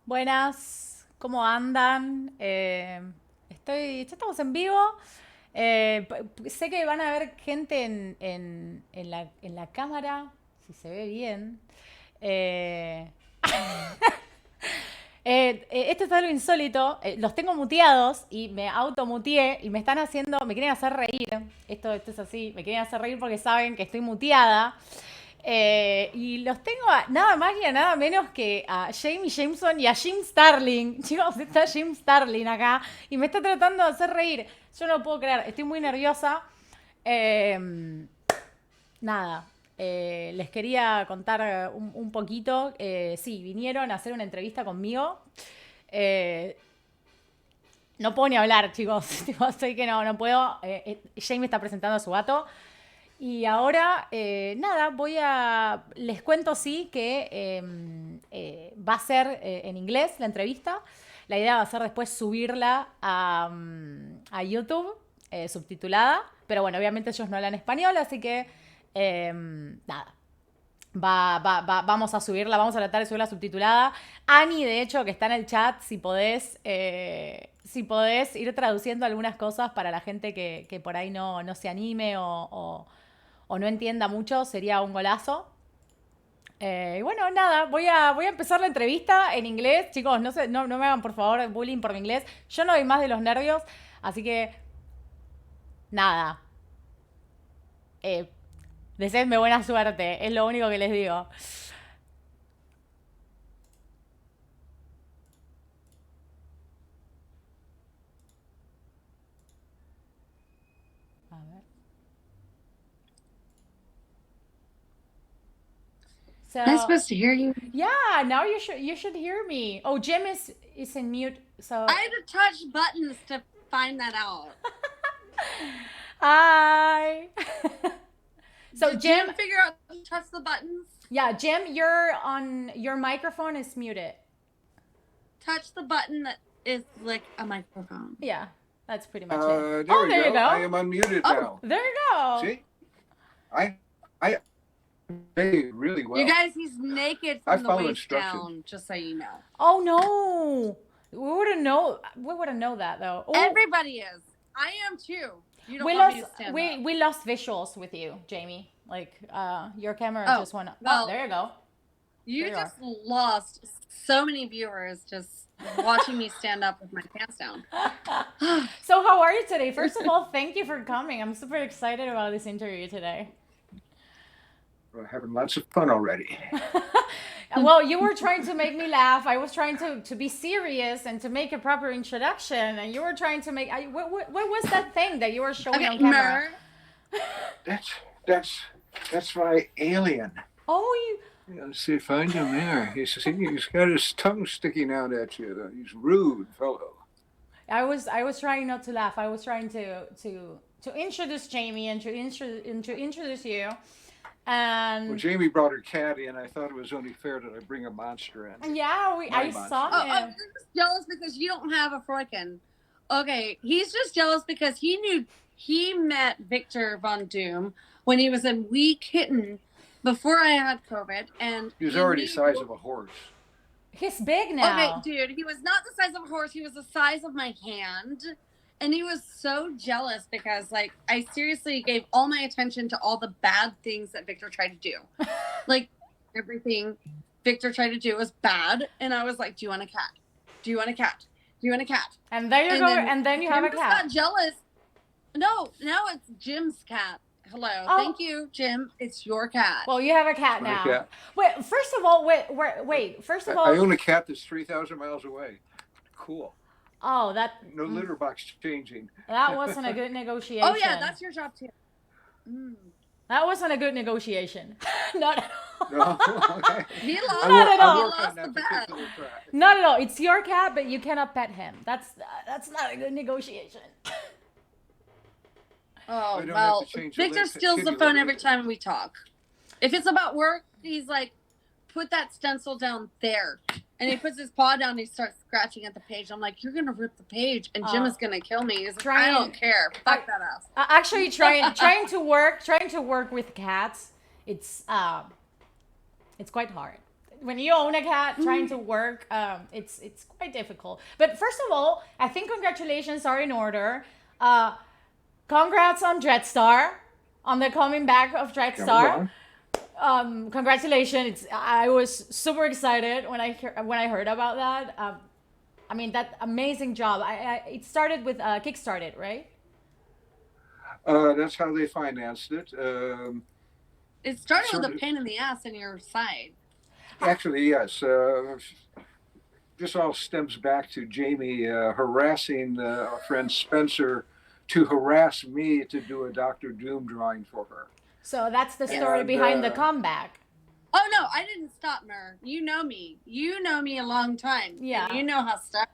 Buenas, ¿cómo andan? Ya estamos en vivo. Sé que van a haber gente en la cámara, si se ve bien. Eh, Esto es algo insólito. Los tengo muteados y me automuteé y me están haciendo, me quieren hacer reír. Esto es así, me quieren hacer reír porque saben que estoy muteada. Y los tengo nada más y a nada menos que a Jaime Jameson y a Jim Starlin. Chicos, está Jim Starlin acá y me está tratando de hacer reír. Yo no lo puedo creer, estoy muy nerviosa. Nada, les quería contar un poquito. Sí, vinieron a hacer una entrevista conmigo. Eh, no puedo ni hablar, chicos. Estoy que no puedo. Jamie está presentando a su gato. Y ahora, nada, les cuento sí que va a ser en inglés la entrevista. La idea va a ser después subirla a YouTube, subtitulada. Pero bueno, obviamente ellos no hablan español, así que nada. Vamos a subirla, vamos a tratar de subirla subtitulada. Ani, de hecho, que está en el chat, si podés ir traduciendo algunas cosas para la gente que por ahí no se anime o no entienda mucho, sería un golazo. Y bueno, nada, voy a empezar la entrevista en inglés. Chicos, no me hagan por favor bullying por mi inglés. Yo no doy más de los nervios, así que nada. Deseenme buena suerte, es lo único que les digo. A ver. So, Am I supposed to hear you? yeah, now you should hear me. Oh, Jim is in mute, so I had to touch buttons to find that out. hi. So Did Jim figure out to touch the buttons? Yeah, Jim, your microphone is muted. Touch the button that is like a microphone. Yeah, that's pretty much it. There you go. I am unmuted now. There you go. See? I really well. You guys, he's naked from the waist down, just so you know. Oh no. We wouldn't know that though. Ooh. Everybody is. I am too. You don't want me to stand up. We lost visuals with you, Jamie. Like your camera just went up. Well, there you go. You just lost so many viewers just watching me stand up with my pants down. So how are you today? First of all, thank you for coming. I'm super excited about this interview today. We're having lots of fun already. Well, you were trying to make me laugh. I was trying to be serious and to make a proper introduction, and you were trying to make. What was that thing that you were showing on camera? Mer. That's my alien. Oh, Let's see, find him there. He's got his tongue sticking out at you. He's rude fellow. I was trying not to laugh. I was trying to introduce Jamie and to introduce you. And well, Jamie brought her cat in. I thought it was only fair that I bring a monster in. Yeah, I saw him. I'm just jealous because you don't have a freuchen. Okay, he's just jealous because he met Victor Von Doom when he was a wee kitten before I had COVID, and he was already the size of a horse. He's big now. Okay, dude, he was not the size of a horse. He was the size of my hand. And he was so jealous because, like, I seriously gave all my attention to all the bad things that Victor tried to do. Like, everything Victor tried to do was bad. And I was like, do you want a cat? Do you want a cat? Do you want a cat? And there you go. And then you have a cat. Got jealous. No, now it's Jim's cat. Hello. Oh. Thank you, Jim. It's your cat. Well, you have a cat now. Cat. Wait, first of all, First of all, I own a cat that's 3,000 miles away. Cool. Oh, no litter box changing. That wasn't a good negotiation. Oh yeah, that's your job too. That wasn't a good negotiation. Not at all. No, okay. He lost. Not at all. He lost the bet. Not at all. It's your cat, but you cannot pet him. That's not a good negotiation. Oh well, Victor steals the phone every time we talk. If it's about work, he's like, "Put that stencil down there." And he puts his paw down and he starts scratching at the page. I'm like, you're going to rip the page and Jim is going to kill me. He's like, I don't care. Fuck that ass. Actually, trying to work with cats, it's quite hard. when you own a cat, trying to work, it's quite difficult. But first of all, I think congratulations are in order. Congrats on Dreadstar, on the coming back of Dreadstar. Congratulations! I was super excited when I heard about that. I mean, that amazing job. It started with Kickstarted, right? That's how they financed it. It started with a pain in the ass in your side. Actually, yes. This all stems back to Jaime harassing our friend Spencer to harass me to do a Doctor Doom drawing for her. So that's the story behind the comeback. Oh, no, I didn't stop, Mer. You know me. You know me a long time. Yeah. And you know how stuck.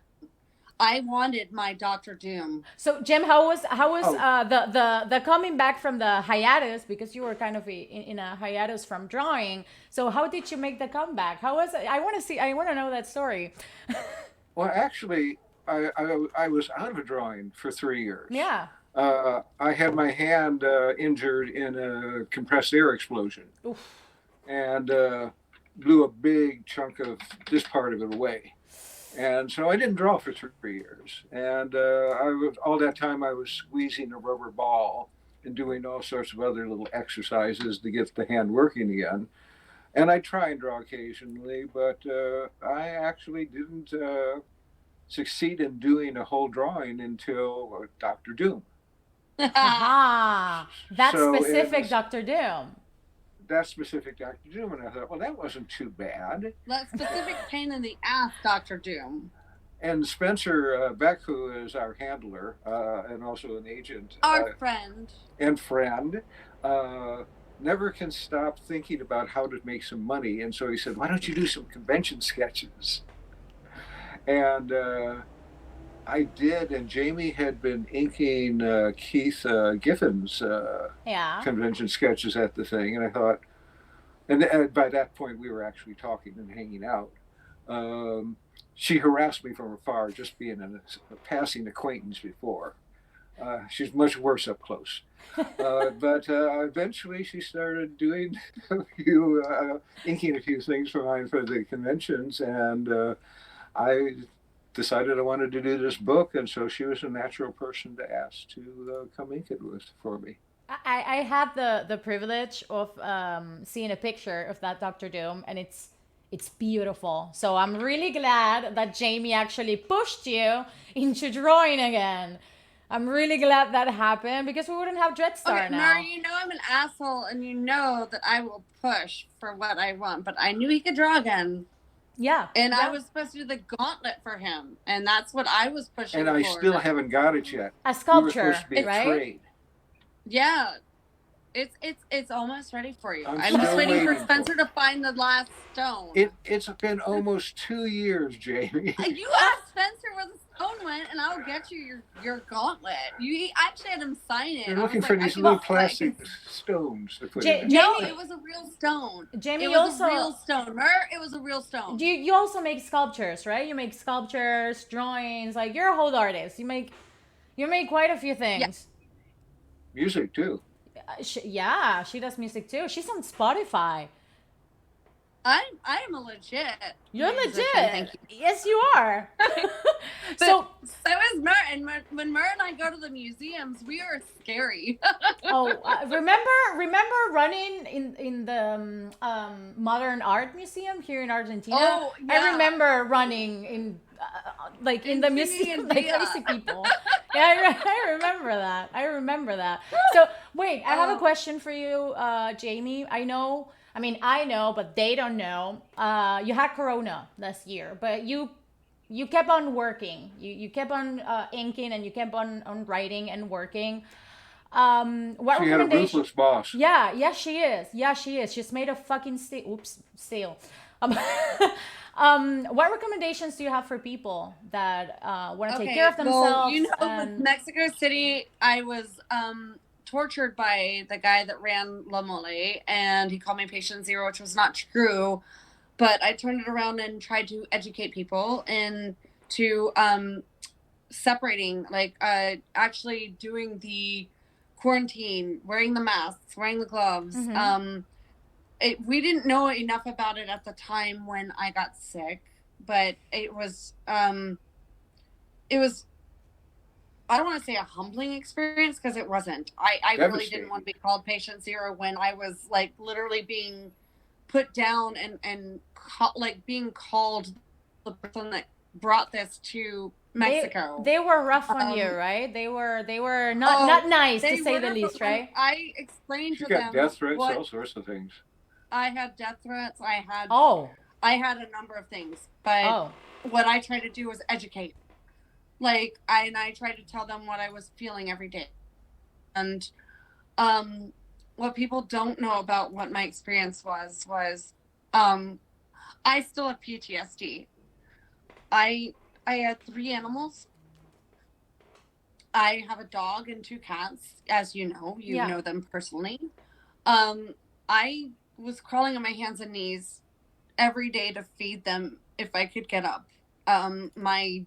I wanted my Doctor Doom. So, Jim, how was the coming back from the hiatus, because you were kind of in a hiatus from drawing? So how did you make the comeback? How was it? I want to know that story. Well, actually, I was out of drawing for 3 years. Yeah. I had my hand injured in a compressed air explosion. Oof. And blew a big chunk of this part of it away. And so I didn't draw for 3 years. And all that time I was squeezing a rubber ball and doing all sorts of other little exercises to get the hand working again. And I try and draw occasionally, but I actually didn't succeed in doing a whole drawing until Dr. Doom. That specific Dr. Doom. That specific Dr. Doom, and I thought, well, that wasn't too bad. That specific pain in the ass, Dr. Doom. And Spencer Beck, who is our handler and also an agent, our friend, never can stop thinking about how to make some money. And so he said, why don't you do some convention sketches? And I did, and Jaime had been inking Keith Giffen's convention sketches at the thing, and I thought, and by that point we were actually talking and hanging out. She harassed me from afar, just being a passing acquaintance before. She's much worse up close. But eventually she started doing inking a few things for mine for the conventions, and I decided I wanted to do this book, and so she was a natural person to ask to come ink it for me. I had the privilege of seeing a picture of that Dr. Doom, and it's beautiful. So I'm really glad that Jaime actually pushed you into drawing again. I'm really glad that happened, because we wouldn't have Dreadstar now. Mer, you know I'm an asshole, and you know that I will push for what I want, but I knew he could draw again. Yeah. And I was supposed to do the gauntlet for him. And that's what I was pushing for. And I still haven't got it yet. A sculpture, we were supposed to be right? trade. Yeah. It's almost ready for you. I'm just waiting for Spencer to find the last stone. It's been almost 2 years, Jaime. You asked Spencer where the stone went, and I'll get you your gauntlet. You actually had him sign it. You're looking for these little plastic stones to put in. No, it was a real stone. Jaime, it was a real stone. Mer, it was a real stone. You also make sculptures, right? You make sculptures, drawings. Like, you're a whole artist. You make quite a few things. Yeah. Music too. She does music too. She's on Spotify. I am a legit. You're musician, legit. thank you. Yes, you are. so is Mer, and when Mer and I go to the museums, we are scary. Remember running in the modern art museum here in Argentina? Oh, yeah. I remember running in in the museum, like crazy people. Yeah, I remember that. So wait, I have a question for you, Jaime. I know, but they don't know. You had Corona last year, but you kept on working. You kept on inking, and you kept on writing and working. What she had a ruthless boss. Yeah, she is. She's made of fucking steel. What recommendations do you have for people that want to take care of themselves? Well, with Mexico City, I was tortured by the guy that ran La Mole, and he called me patient zero, which was not true. But I turned it around and tried to educate people into separating, actually doing the quarantine, wearing the masks, wearing the gloves. Mm-hmm. we didn't know enough about it at the time when I got sick, but it was I don't want to say a humbling experience, because it wasn't. I really didn't want to be called patient zero when I was like literally being put down and like being called the person that brought this to Mexico. They were rough on you, right? They were not nice, to say the least, right? I explained to them. You got death threats, all sorts of things. I had death threats. I had a number of things, but what I tried to do was educate. Like, I tried to tell them what I was feeling every day. And what people don't know about what my experience was I still have PTSD. I had 3 animals. I have a dog and 2 cats, as you know. You know them personally. I was crawling on my hands and knees every day to feed them if I could get up. My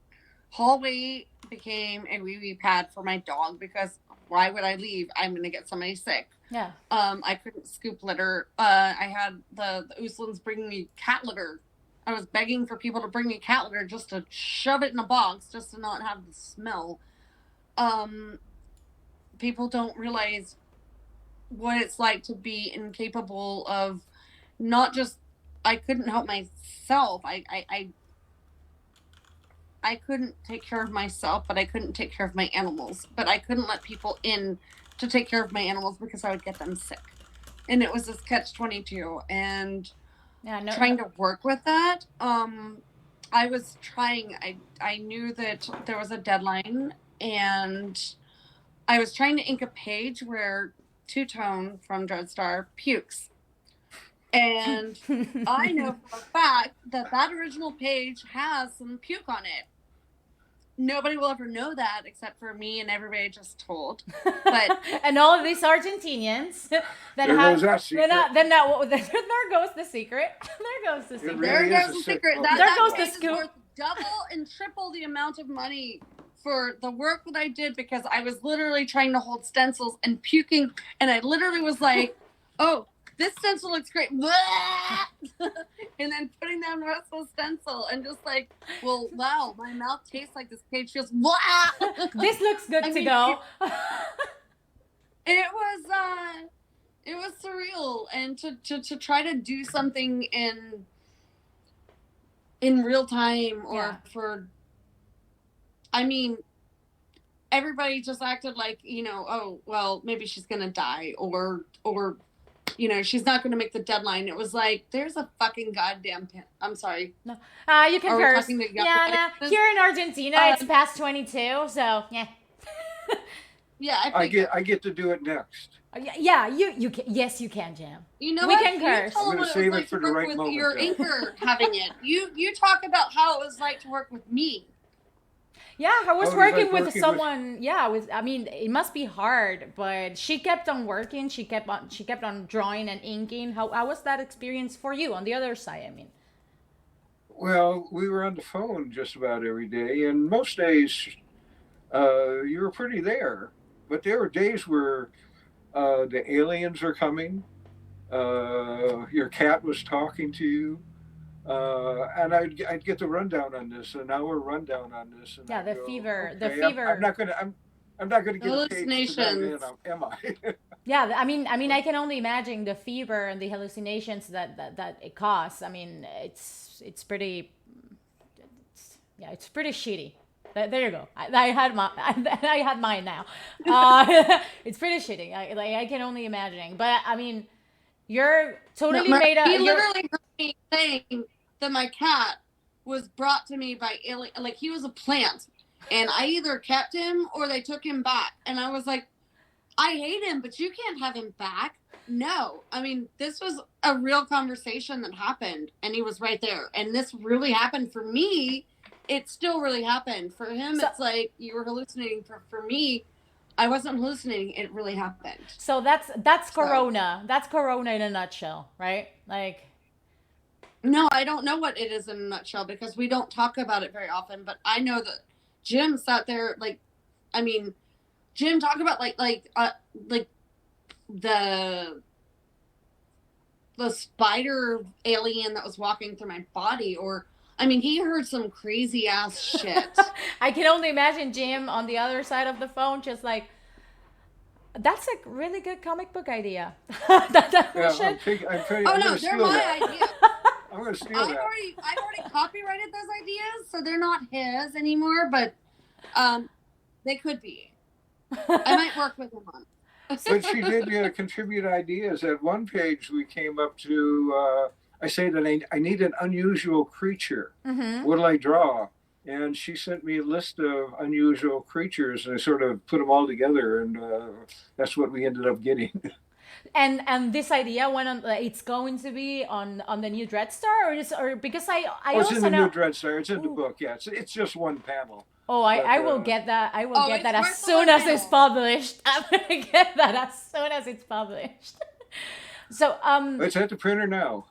hallway became a wee-wee pad for my dog, because why would I leave? I'm going to get somebody sick. Yeah. I couldn't scoop litter. I had the Uslins bring me cat litter. I was begging for people to bring me cat litter just to shove it in a box, just to not have the smell. People don't realize what it's like to be incapable of not just, I couldn't help myself. I couldn't take care of myself, but I couldn't take care of my animals. But I couldn't let people in to take care of my animals because I would get them sick. And it was this catch-22. And trying to work with that, I was trying, I knew that there was a deadline, and I was trying to ink a page where Two-Tone from Dreadstar pukes. And I know for a fact that original page has some puke on it. Nobody will ever know that except for me and everybody I just told. But and all of these Argentinians that there goes the secret. There goes the secret. There goes the secret. There goes the secret. There goes the scoop. Worth double and triple the amount of money for the work that I did, because I was literally trying to hold stencils and puking, and I literally was like, "Oh, this stencil looks great," and then putting down the rest of the stencil and just like, well, wow, my mouth tastes like this page feels. This looks good to go. It was surreal, and to try to do something in real time, or I mean, everybody just acted like, oh, well, maybe she's gonna die, or she's not going to make the deadline. It was like, there's a fucking goddamn I'm sorry. No. You can curse. Here in Argentina, it's past 22, so, yeah. Yeah, I get to do it next. Yeah, you can. Yes, you can, Jam. You know we what? can curse. I'm going to save it for the right moment. Your anchor having it. You talk about how it was like to work with me. Yeah, I was working with someone. I mean, it must be hard, but she kept on working. She kept on drawing and inking. How was that experience for you on the other side? I mean, well, we were on the phone just about every day, and most days you were pretty there. But there were days where the aliens are coming. Your cat was talking to you. And I'd get the rundown on this, an hour rundown on this. And the fever. I'm not gonna get hallucinations. Am I? Yeah, I mean, I can only imagine the fever and the hallucinations that it causes. I mean, it's pretty. It's pretty shitty. There you go. I had mine now. It's pretty shitty. I can only imagine. But I mean, you're totally made up. He literally heard me saying that my cat was brought to me by alien, like he was a plant, and I either kept him or they took him back. And I was like, I hate him, but you can't have him back. No, I mean, this was a real conversation that happened, and he was right there. And this really happened for me. It still really happened for him. It's like you were hallucinating. For me, I wasn't hallucinating. It really happened. So that's Corona. That's Corona in a nutshell, right? Like. No, I don't know what it is in a nutshell, because we don't talk about it very often. But I know that Jim sat there, Jim talked about like the the spider alien that was walking through my body, or I mean, he heard some crazy ass shit. I can only imagine Jim on the other side of the phone, just like, that's a really good comic book idea. That we should. Oh no, they're my ideas. I'm going to steal I've that. already copyrighted those ideas, so they're not his anymore. But they could be. I might work with him on it. But she did contribute ideas. At one page, we came up to, I say that I need an unusual creature. Mm-hmm. What'll I draw? And she sent me a list of unusual creatures, and I sort of put them all together, and that's what we ended up getting. And this idea went on. It's going to be on the new Dreadstar, or because I it's also in the know. new Dreadstar. It's in the book. Yeah, it's just one panel. Oh, I will get that. I will get that as soon as it's published. I'm gonna get that as soon as it's published. So it's at the printer now.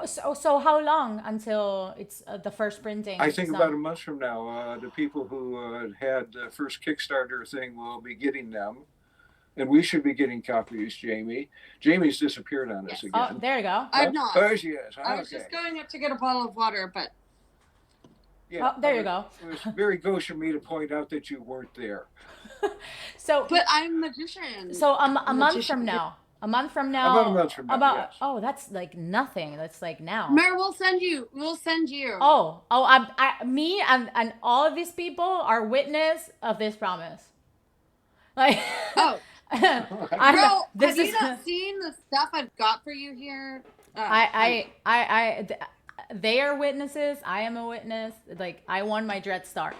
So how long until it's the first printing? I think about a month from now. The people who had the first Kickstarter thing will be getting them. And we should be getting copies, Jamie. Jamie's disappeared on us again. Oh, there you go. I've not. There she is. I was just going up to get a bottle of water, but... Yeah, there you go. It was very gauche of me to point out that you weren't there. But I'm a magician. So a month from now. About a month from now, yes. Oh, that's like nothing. That's like now. Mer, we'll send you. Me and all of these people are witness of this promise. Like, oh. Bro, have you not seen the stuff I've got for you here? They are witnesses. I am a witness. Like, I won my Dreadstar.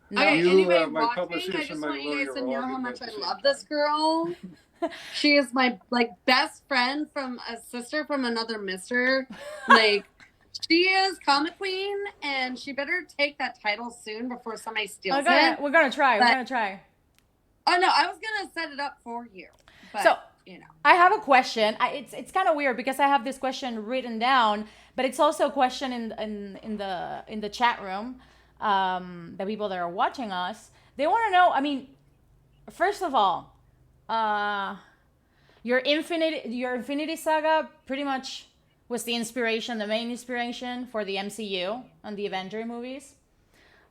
No. Okay, anybody watching, I just want you guys to know how much I love this girl. She is my best friend from a sister from another mister. Like, she is comic queen, and she better take that title soon before somebody steals it. We're gonna try. Oh no, I was gonna set it up for you. But, so I have a question. It's kind of weird because I have this question written down, but it's also a question in the chat room. The people that are watching us, they want to know. I mean, first of all, your Infinity Saga pretty much was the main inspiration for the MCU and the Avenger movies.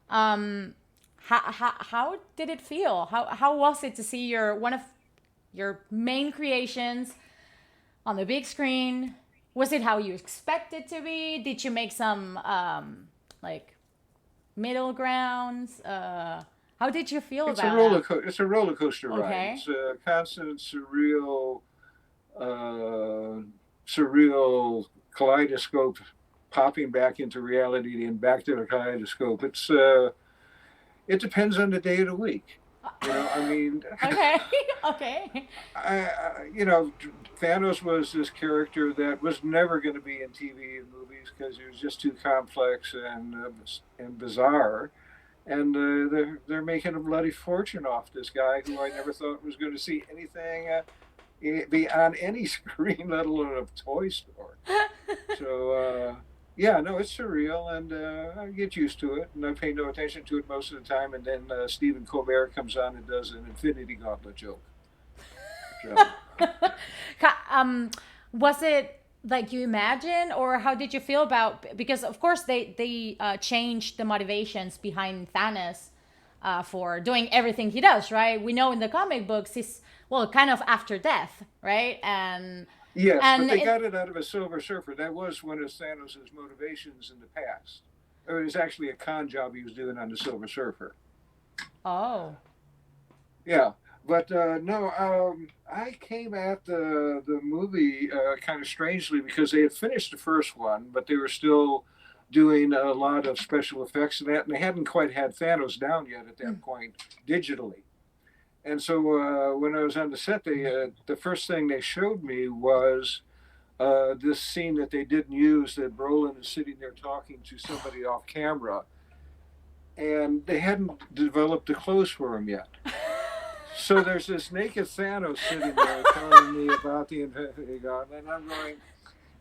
How did it feel? How was it to see one of your main creations on the big screen? Was it how you expected to be? Did you make some middle grounds? How did you feel about it? It's a roller coaster ride. Okay. It's a constant surreal kaleidoscope popping back into reality and back to the kaleidoscope. It depends on the day of the week. I mean. Okay. Thanos was this character that was never going to be in TV and movies because he was just too complex and bizarre. And they're making a bloody fortune off this guy who I never thought was going to see anything be on any screen, let alone a toy store. So, it's surreal, and I get used to it, and I pay no attention to it most of the time. And then Stephen Colbert comes on and does an Infinity Gauntlet joke. So. Was it like you imagined, or how did you feel about? Because of course they changed the motivations behind Thanos for doing everything he does, right? We know in the comic books he's kind of after death, right? Yes, but they got it out of a Silver Surfer. That was one of Thanos' motivations in the past. It was actually a con job he was doing on the Silver Surfer. Oh. Yeah, but I came at the movie kind of strangely because they had finished the first one, but they were still doing a lot of special effects and that, and they hadn't quite had Thanos down yet at that point digitally. And so when I was on the set, the first thing they showed me was this scene that they didn't use, that Brolin is sitting there talking to somebody off camera, and they hadn't developed the clothes for him yet. So there's this naked Thanos sitting there telling me about the Infinity Gauntlet, and I'm going,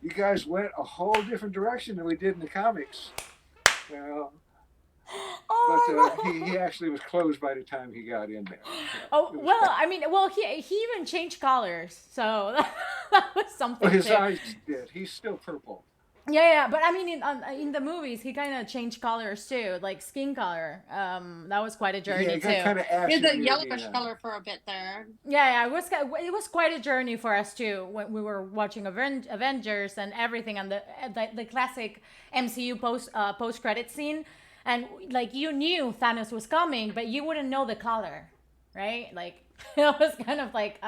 you guys went a whole different direction than we did in the comics. Oh But my God. he actually was closed by the time he got in there. Oh It was well, fun. I mean, well, he even changed colors, so that was Well, something his too. eyes did. He's still purple. Yeah, but I mean, in the movies, he kind of changed colors too, like skin color. That was quite a Yeah, journey it got too. kind of He ashy had the near the yellowish end. color for a bit there. Yeah, it was quite a journey for us too when we were watching Avengers and everything, and the classic MCU post credit scene, and like you knew Thanos was coming, but you wouldn't know the color, right? Like it was kind of like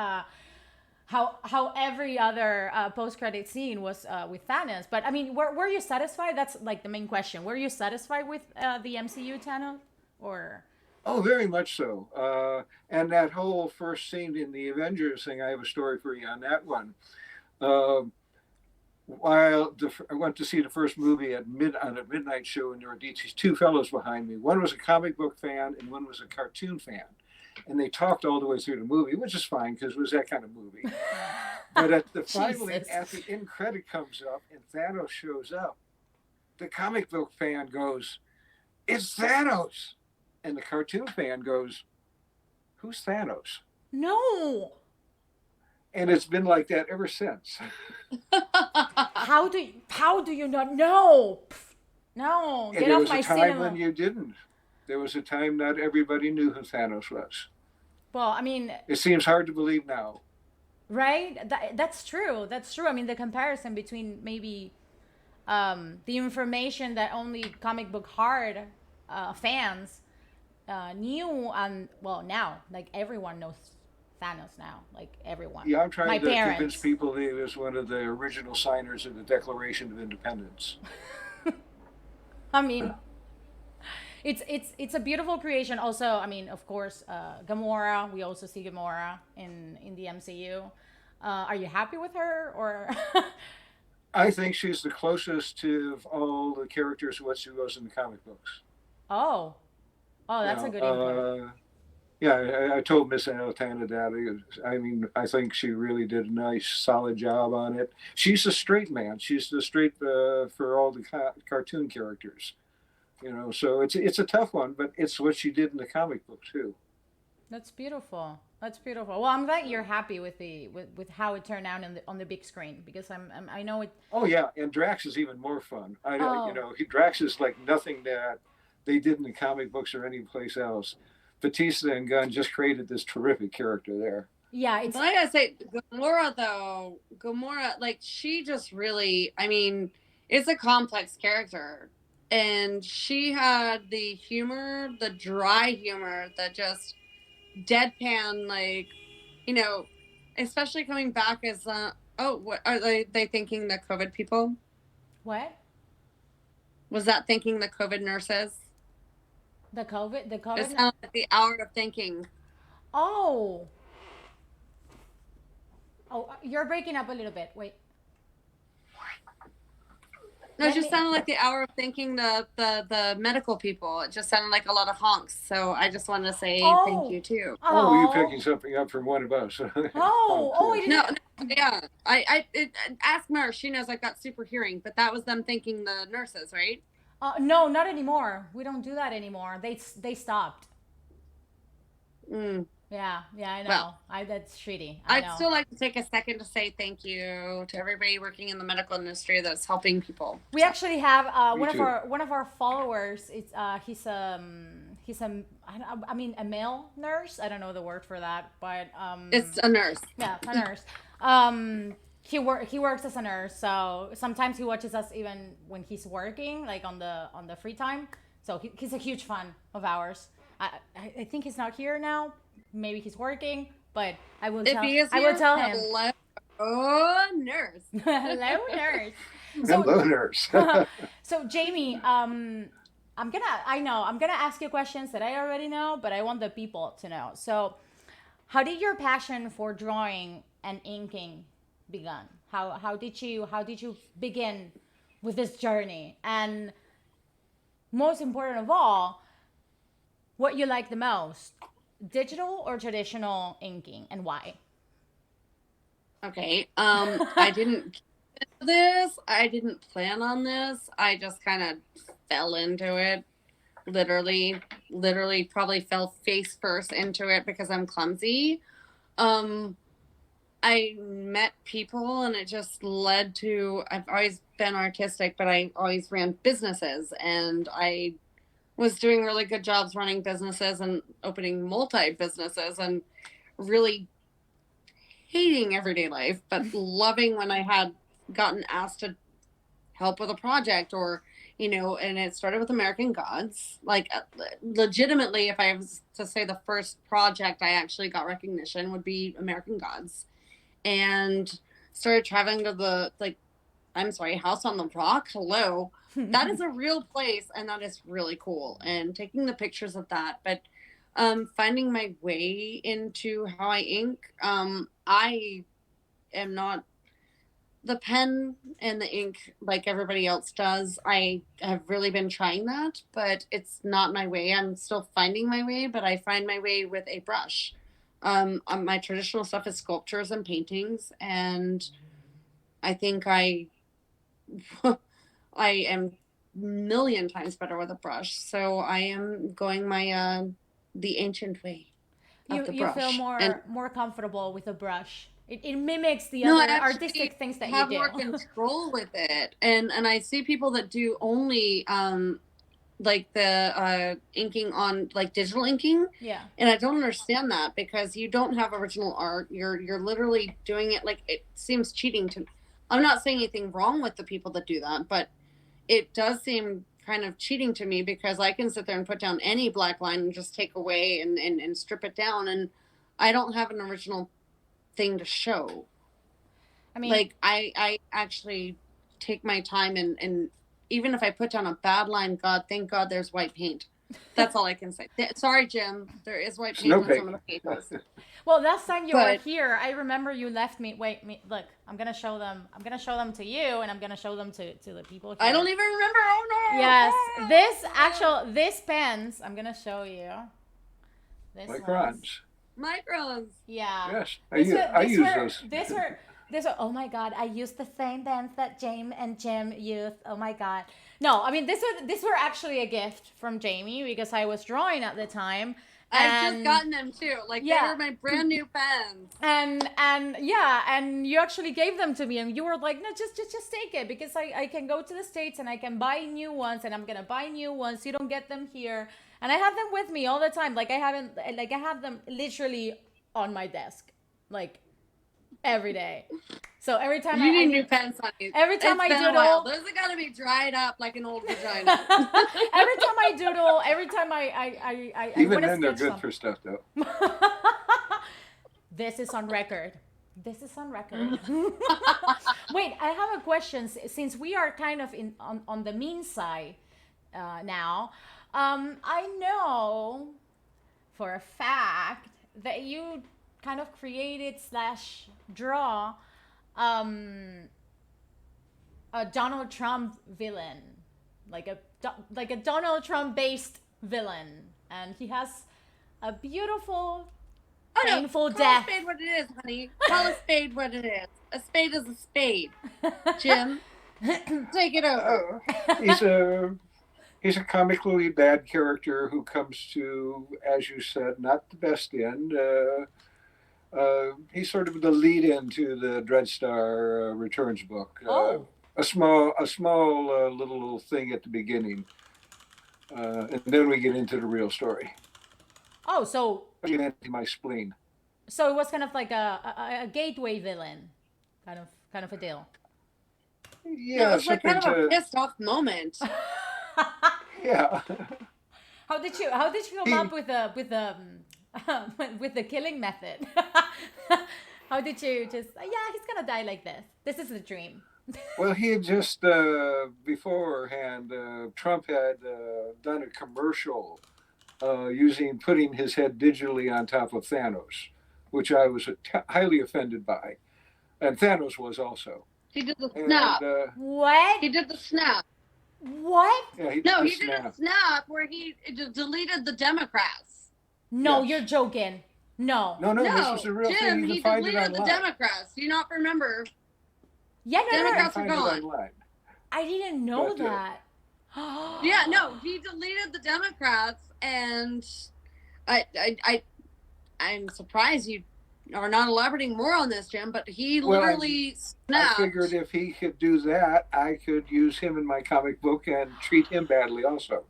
how every other post credit scene was with Thanos. But I mean, were you satisfied? That's like the main question. Were you satisfied with the MCU Thanos, or? Oh, very much so. And that whole first scene in the Avengers thing, I have a story for you on that one. Uh, I went to see the first movie on a midnight show, and there were these two fellows behind me. One was a comic book fan, and one was a cartoon fan. And they talked all the way through the movie, which is fine because it was that kind of movie. But finally, Jesus. at the end credit comes up and Thanos shows up, the comic book fan goes, "It's Thanos," and the cartoon fan goes, "Who's Thanos?" No. And it's been like that ever since. How do you not know? No, And get there off was a my time when cinema. you didn't. There was a time not everybody knew who Thanos was. Well, I mean, It seems hard to believe now. right? That's true. That's true. I mean, the comparison between maybe the information that only comic book hard fans knew, and well, now like everyone knows Thanos now. Like everyone. Yeah, I'm My trying to convince parents. people that he was one of the original signers of the Declaration of Independence. I mean, it's a beautiful creation. Also, I mean, of course, Gamora. We also see Gamora in the MCU. Are you happy with her or? I think she's the closest to all the characters what she was in the comic books. Oh, oh, You that's a know, good input. yeah, I told Miss Altana that. I mean, I think she really did a nice, solid job on it. She's a straight man. She's the straight for all the cartoon characters. You know, so it's a tough one, but it's what she did in the comic book too. That's beautiful. That's beautiful. Well, I'm glad you're happy with with how it turned out on the big screen because I know it. Oh yeah, and Drax is even more fun. You Oh, know, Drax is like nothing that they did in the comic books or any place else. Batista and Gunn just created this terrific character there. yeah, But I gotta say, Gamora though, Gamora, like she just really, I mean, it's a complex character. And she had the humor, the dry humor, the just deadpan, like, you know, especially coming back as, oh, what are they thinking the COVID people? what? Was that thinking the COVID nurses? The It COVID. sounded like the hour of thinking. Oh, oh, you're breaking up a little bit. Wait. No, it Let just me. sounded like the hour of thinking the medical people. It just sounded like a lot of honks. So I just wanted to say thank you Oh, too. Oh, you oh, picking something up from one of us? oh, I No, didn't. no, yeah. Ask Mer. She knows I've got super hearing, but that was them thinking the nurses, right? No, not anymore. We don't do that anymore. They stopped. Mm. Yeah, I know. Well, That's shitty. I I'd know. still like to take a second to say thank you to everybody working in the medical industry that's helping people. We actually have Me one of too. our followers. It's he's I mean a male nurse. I don't know the word for that, but It's a nurse. yeah, a nurse. He works as a nurse, so sometimes he watches us even when he's working, like on the free time. So he's a huge fan of ours. I think he's not here now. Maybe he's working, but If he is I here, will tell him. hello, oh, nurse. Hello, nurse. Hello, nurse. So Jamie, I'm gonna ask you questions that I already know, but I want the people to know. So, how did your passion for drawing and inking begun? How did you begin with this journey? And most important of all, what you like the most, digital or traditional inking, and why? Okay. I didn't get this. I didn't plan on this. I just kind of fell into it. literally probably fell face first into it because I'm clumsy. I met people and it just led to, I've always been artistic, but I always ran businesses, and I was doing really good jobs running businesses and opening multi-businesses and really hating everyday life, but loving when I had gotten asked to help with a project or, you know, and it started with American Gods. Like, legitimately, if I was to say the first project I actually got recognition would be American Gods. And started traveling to the, like, I'm sorry, House on the Rock. Hello. That is a real place, and that is really cool. And taking the pictures of that, but finding my way into how I ink. I am not the pen and the ink like everybody else does. I have really been trying that, but it's not my way. I'm still finding my way, but I find my way with a brush. My traditional stuff is sculptures and paintings, and I think I am a million times better with a brush. So I am going my the ancient way of the brush. You feel more comfortable with a brush. It mimics the No, other I artistic things that you do. have more control with it, and I see people that do only like the inking on like digital inking. Yeah. And I don't understand that, because you don't have original art. You're literally doing it, like, it seems cheating to me. I'm not saying anything wrong with the people that do that, but it does seem kind of cheating to me, because I can sit there and put down any black line and just take away and strip it down, and I don't have an original thing to show. I mean, like, I actually take my time, and even if I put down a bad line, thank God there's white paint. That's all I can say. Sorry, Jim. There is white paint on some of the pages. Well, last time you were here, I remember you left me. Look, I'm gonna show them. I'm gonna show them to you, and I'm gonna show them to the people here. I don't even remember. Oh no! Yes, this pens. I'm gonna show you. This Microns. Yeah. Yes, I use those. These are, oh my God, I used the same pens that Jaime and Jim used. Oh my God. No, I mean, these were actually a gift from Jaime, because I was drawing at the time. I've just gotten them too. Like, they were my brand new pens. And you actually gave them to me, and you were like, no, just take it, because I can go to the States and I can buy new ones, and I'm gonna buy new ones. You don't get them here, and I have them with me all the time. Like, I have them literally on my desk, like, every day. So every time you need new pens, honey. Every time I doodle, those are gotta be dried up like an old vagina. Every time I doodle, every time I even then they're good for stuff though. This is on record. Wait, I have a question. Since we are kind of on the mean side now, I know for a fact that you kind of created / draw a Donald Trump villain, like a Donald Trump based villain, and he has a beautiful, painful death. Call a spade what it is, honey. Call a spade what it is. A spade is a spade. Jim, take it over. He's a comically bad character who comes to, as you said, not the best end. He's sort of the lead-in to the Dreadstar Returns book. A small little thing at the beginning, and then we get into the real story. Oh, so my spleen. So it was kind of like a gateway villain, kind of a deal. Yeah, it was like kind of a pissed off moment. Yeah. How did you come up with the killing method? How did you just, he's gonna die like this. This is the dream. Well, he had just beforehand, Trump had done a commercial putting his head digitally on top of Thanos, which I was highly offended by, and Thanos was also. He did the snap. What? He did the snap. What? Yeah, he did a snap where he deleted the Democrats. No, yes. You're joking. No, this was a real Jim, thing. He deleted the Democrats. Do you not remember? Yeah, no. Democrats are gone. I didn't know that. Yeah, no, he deleted the Democrats, and I'm surprised you are not elaborating more on this, Jim. But he literally snapped. I figured if he could do that, I could use him in my comic book and treat him badly also.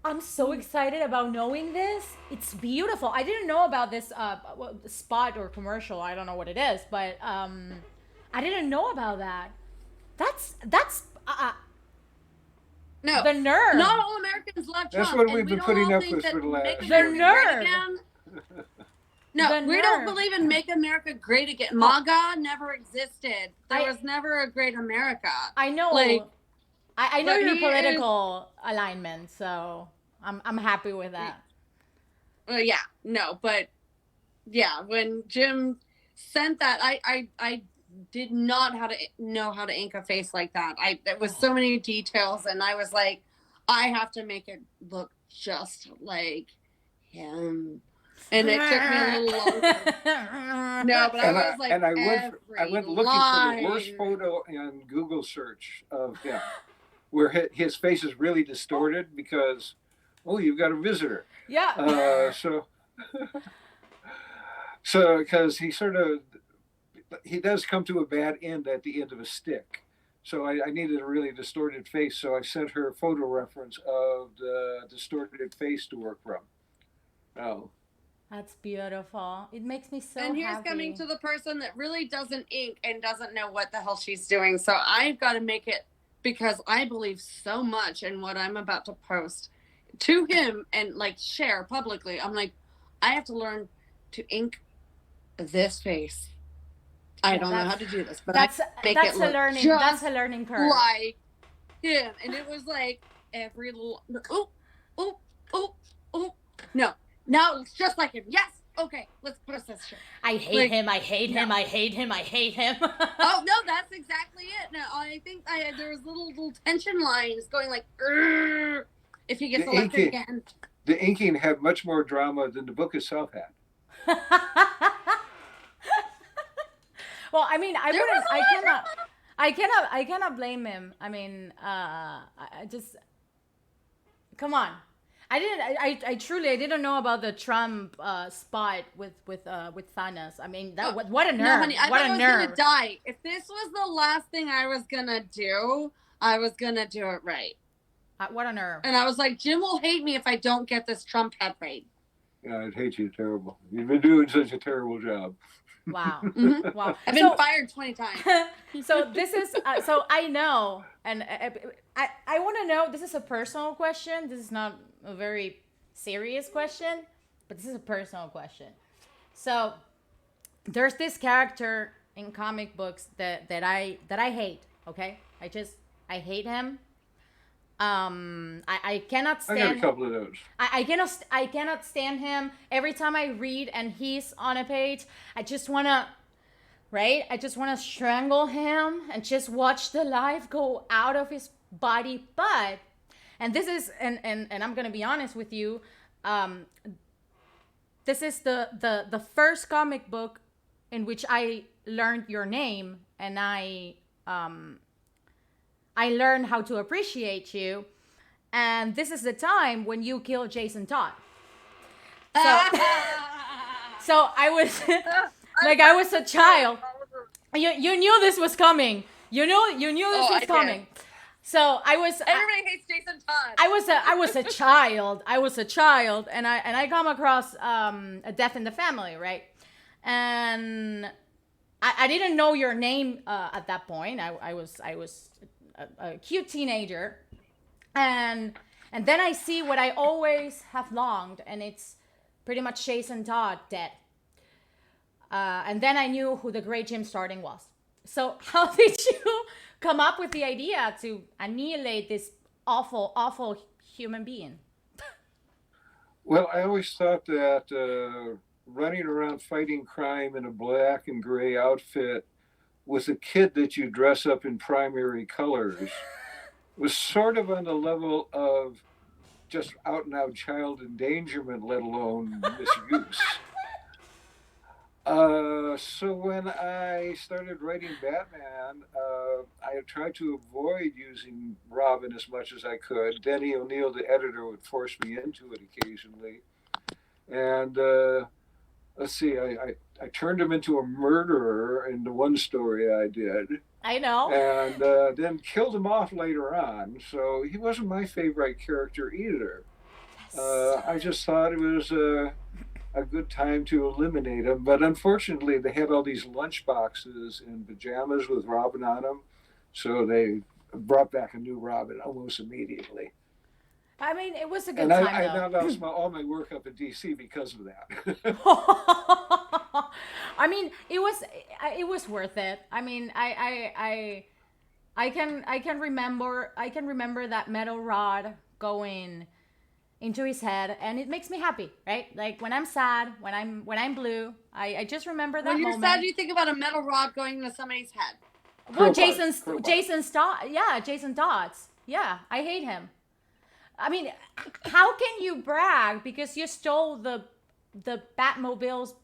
I'm so excited about knowing this. It's beautiful. I didn't know about this spot or commercial. I don't know what it is, but I didn't know about that. That's no, the nerve. Not all Americans love Trump. That's what we've been putting up with for the last. The nerve. No, we don't believe in Make America Great Again. MAGA never existed. There was never a great America. I know. Like, I know your political alignment, so I'm happy with that. Yeah, no, but yeah, when Jim sent that, I did not know how to ink a face like that. There was so many details, and I was like, I have to make it look just like him. And it took me a little longer. No, but I was like, I went looking for the worst photo in Google search of him, where his face is really distorted because, you've got a visitor. Yeah. So because he does come to a bad end at the end of a stick. So I needed a really distorted face. So I sent her a photo reference of the distorted face to work from. Oh. That's beautiful. It makes me so happy. And here's coming to the person that really doesn't ink and doesn't know what the hell she's doing. So I've got to make it, because I believe so much in what I'm about to post to him and like share publicly. I'm like, I have to learn to ink this face. I don't know how to do this, but that's a learning curve. Like him. And it was like every little no, it's just like him. Yes. Okay, let's post this shit. I hate him. I hate him. I hate him. I hate him. Oh no, that's exactly it. No, I think there was little tension lines going like, if he gets elected again. The inking had much more drama than the book itself had. Well, I mean, I cannot blame him. I mean, I just, come on. I truly didn't know about the Trump spot with Thanos. I mean, what a nerve! No, honey, I what thought a I was nerve! Gonna die. If this was the last thing I was gonna do, I was gonna do it right. What a nerve! And I was like, Jim will hate me if I don't get this Trump head right. Yeah, I'd hate you terrible. You've been doing such a terrible job. Wow! Mm-hmm. Wow! I've been fired 20 times. So this is so I know, and I want to know. This is a personal question. This is not a very serious question, but this is a personal question. So there's this character in comic books that I hate. Okay, I hate him. I cannot stand. I got a couple of those. I cannot stand him. Every time I read and he's on a page, I just wanna strangle him and just watch the life go out of his body. But, and this is, and I'm gonna be honest with you, this is the first comic book in which I learned your name, and I learned how to appreciate you. And this is the time when you killed Jason Todd. So I was I was a child. You knew this was coming. You knew this was coming. So everybody hates Jason Todd. I was a child, and I come across a death in the family, right? And I didn't know your name at that point. I was a cute teenager, and then I see what I always have longed, and it's pretty much Jason Todd dead. And then I knew who the great Jim Starlin was. So how did you come up with the idea to annihilate this awful human being? Well, I always thought that running around fighting crime in a black and gray outfit with a kid that you dress up in primary colors was sort of on the level of just out and out child endangerment, let alone misuse. So when I started writing Batman, I tried to avoid using Robin as much as I could. Denny O'Neil, the editor, would force me into it occasionally. And let's see, I turned him into a murderer in the one story I did. I know. And then killed him off later on. So he wasn't my favorite character either. I just thought it was a good time to eliminate him. But unfortunately, they had all these lunch boxes and pajamas with Robin on them. So they brought back a new Robin almost immediately. I mean, it was a good And time, I though. now lost all my work up in DC because of that. I mean, it was worth it. I mean, I can remember that metal rod going into his head, and it makes me happy, right? Like when I'm sad, when I'm blue, I just remember that When you're moment. sad, you think about a metal rod going into somebody's head. Well, Crowbar. Jason's thought, yeah, Jason thoughts, yeah, I hate him. I mean, how can you brag because you stole the Batmobile's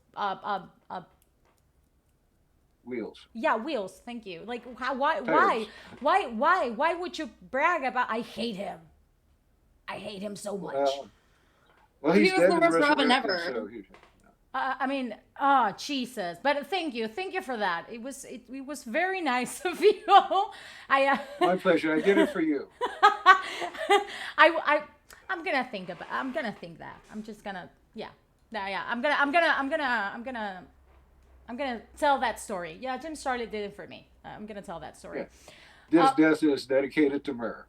Wheels. yeah, wheels? Thank you. Like, how, why, Tires. why would you brag about? I hate him. I hate him so much. Well, He he's was dead the and worst Robin resurrected, ever. so he, I mean, oh Jesus! But thank you for that. It was very nice of you. my pleasure. I did it for you. I'm gonna think that. I'm just gonna yeah. I'm gonna tell that story. Yeah, Jim Starlin did it for me. I'm gonna tell that story. Yeah. This death is dedicated to Mer.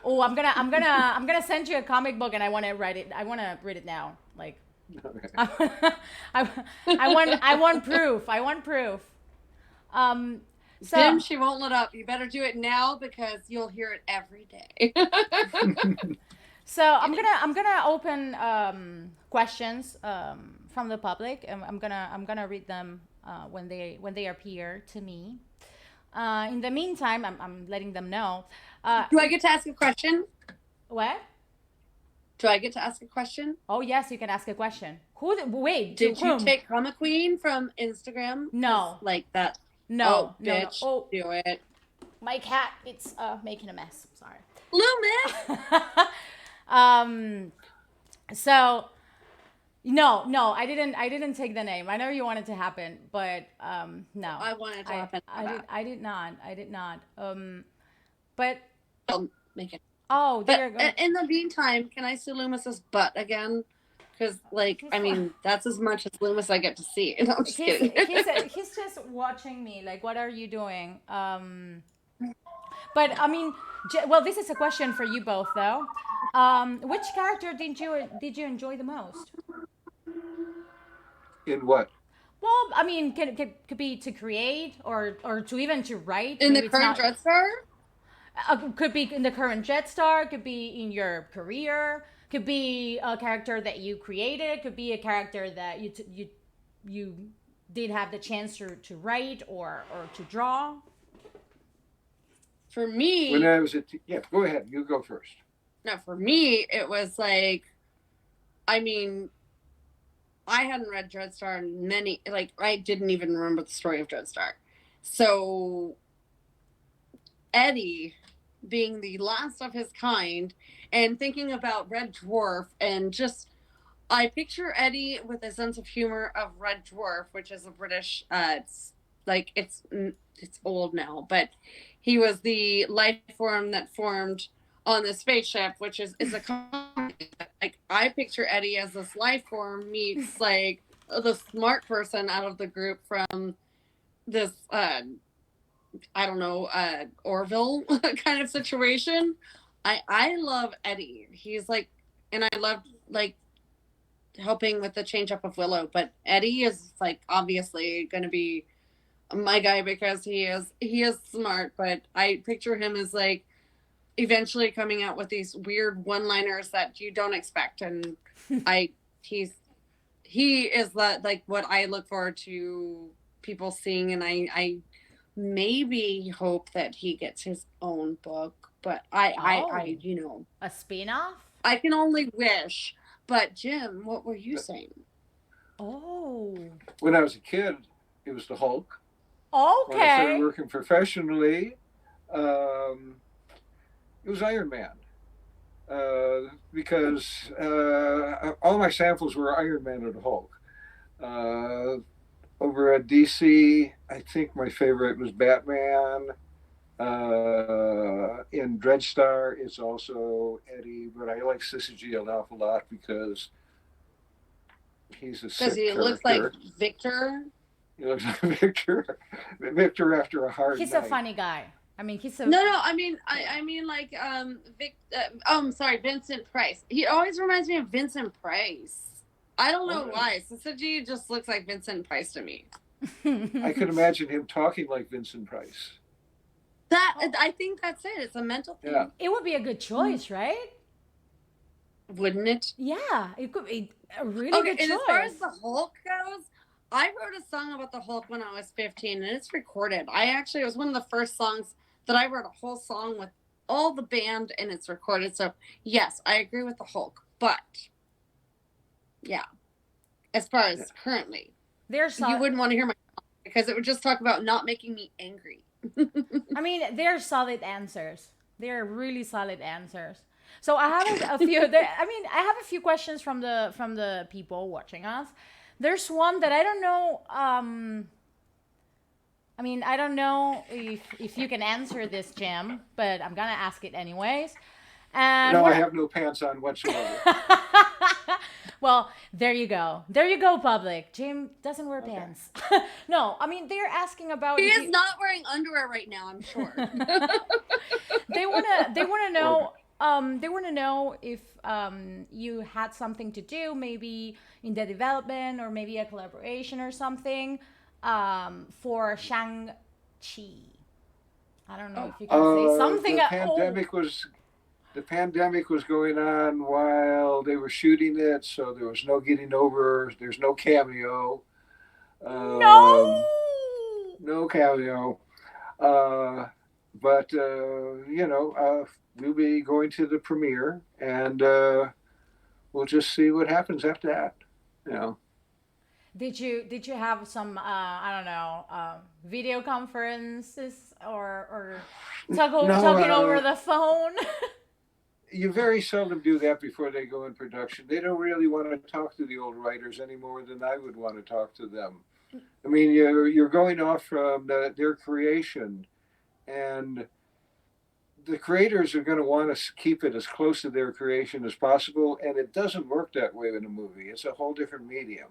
Oh, I'm gonna send you a comic book, and I want to write it. I want to read it now. Like, Okay. I want proof. I want proof. So Jim, she won't let up. You better do it now because you'll hear it every day. so I'm gonna open questions from the public, and I'm gonna read them when they appear to me. In the meantime, I'm letting them know. Do I get to ask a question? What? Do I get to ask a question? Oh yes, you can ask a question. Wait, Did you whom? take Comic Queen from Instagram? No. Like that. No, Oh, bitch. Oh, Do it. my cat, it's making a mess. Sorry. Loomis! So no, I didn't take the name. I know you want it to happen, but no. I wanted to happen. I did not. But I'll make it. oh, But dear God. in the meantime, can I see Loomis's butt again? Because, like, I mean, that's as much as Loomis I get to see. No, I'm just kidding. He's just watching me. Like, what are you doing? But I mean, well, this is a question for you both, though. Which character did you enjoy the most? In what? Well, I mean, could be to create or to even to write. In Maybe the current Dreadstar? Could be in the current Jetstar. Could be in your career. Could be a character that you created. Could be a character that you did have the chance to write or to draw. For me, When I was yeah, go ahead. You go first. no, for me, it was like, I mean, I hadn't read Dreadstar in many, like, I didn't even remember the story of Dreadstar. So, Eddie being the last of his kind and thinking about Red Dwarf and just, I picture Eddie with a sense of humor of Red Dwarf, which is a British, it's old now, but he was the life form that formed on the spaceship, which is a comedy. Like, I picture Eddie as this life form meets like the smart person out of the group from this I don't know, Orville kind of situation. I love Eddie. He's like, and I love like helping with the change up of Willow, but Eddie is like obviously going to be my guy because he is smart, but I picture him as like eventually coming out with these weird one-liners that you don't expect, and he is like what I look forward to people seeing, and I maybe hope that he gets his own book, but I you know, A spin-off? I can only wish. But Jim, what were you saying? Oh. When I was a kid, it was the Hulk. When I started Okay. working professionally, it was Iron Man. Because all my samples were Iron Man or the Hulk. Over at DC, I think my favorite was Batman. In Dreadstar, it's also Eddie, but I like Sissy G an awful lot because he's a sick he character. looks like Victor. He looks like Victor. Victor after a hard He's night. a funny guy. I mean, he's a... No, I mean like I'm sorry, Vincent Price. He always reminds me of Vincent Price. I don't know why. Sissy just looks like Vincent Price to me. I could imagine him talking like Vincent Price. I think that's it. It's a mental thing. Yeah. It would be a good choice, right? Wouldn't it? Yeah, it could be a really good choice. And as far as the Hulk goes, I wrote a song about the Hulk when I was 15, and it's recorded. It was one of the first songs that I wrote a whole song with all the band, and it's recorded. So, yes, I agree with the Hulk. But, yeah, as far as currently, you wouldn't want to hear my song because it would just talk about not making me angry. I mean, they're solid answers. They're really solid answers. So I have a few. I have a few questions from the people watching us. There's one that I don't know. I don't know if you can answer this, Jim, but I'm gonna ask it anyways. And no, I have no pants on whatsoever. Well, there you go. There you go, public. Jim doesn't wear pants. No, I mean, they're asking about... He is not wearing underwear right now, I'm sure. They wanna know... they want to know if you had something to do, maybe in the development or maybe a collaboration or something for Shang-Chi. I don't know if you can say something. The pandemic was going on while they were shooting it, so there was no getting over. There's no cameo. No cameo. But we'll be going to the premiere, and we'll just see what happens after that. Did you have some video conferences or talking over the phone? You very seldom do that before they go in production. They don't really want to talk to the old writers any more than I would want to talk to them. I mean, you're going off from their creation, and the creators are going to want to keep it as close to their creation as possible, and it doesn't work that way in a movie. It's a whole different medium.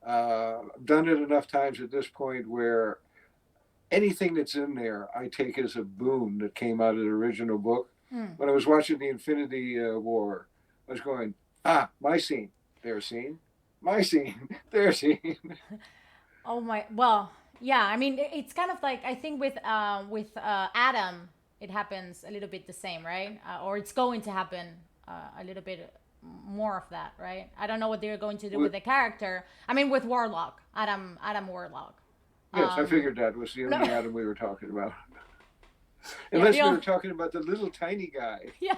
I've done it enough times at this point where anything that's in there, I take as a boon that came out of the original book. When I was watching the Infinity War, I was going, my scene, their scene, my scene, their scene. Oh my, well, yeah, I mean, it's kind of like, I think with Adam, it happens a little bit the same, right? Or it's going to happen a little bit more of that, right? I don't know what they're going to do with the character. I mean, with Warlock, Adam Warlock. Yes, I figured that was the only Adam we were talking about. Unless we were talking about the little tiny guy. Yeah.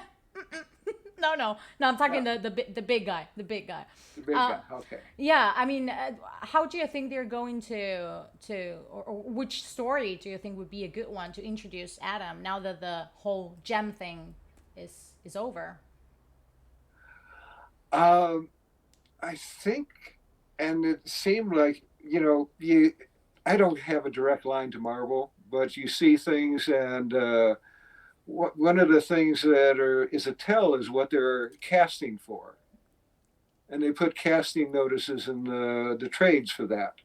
No, I'm talking the big guy. The big guy. The big guy, okay. Yeah, I mean, how do you think they're going to or which story do you think would be a good one to introduce Adam now that the whole gem thing is over? I think, and it seemed like, I don't have a direct line to Marvel, but you see things, and one of the things that is a tell is what they're casting for. And they put casting notices in the trades for that.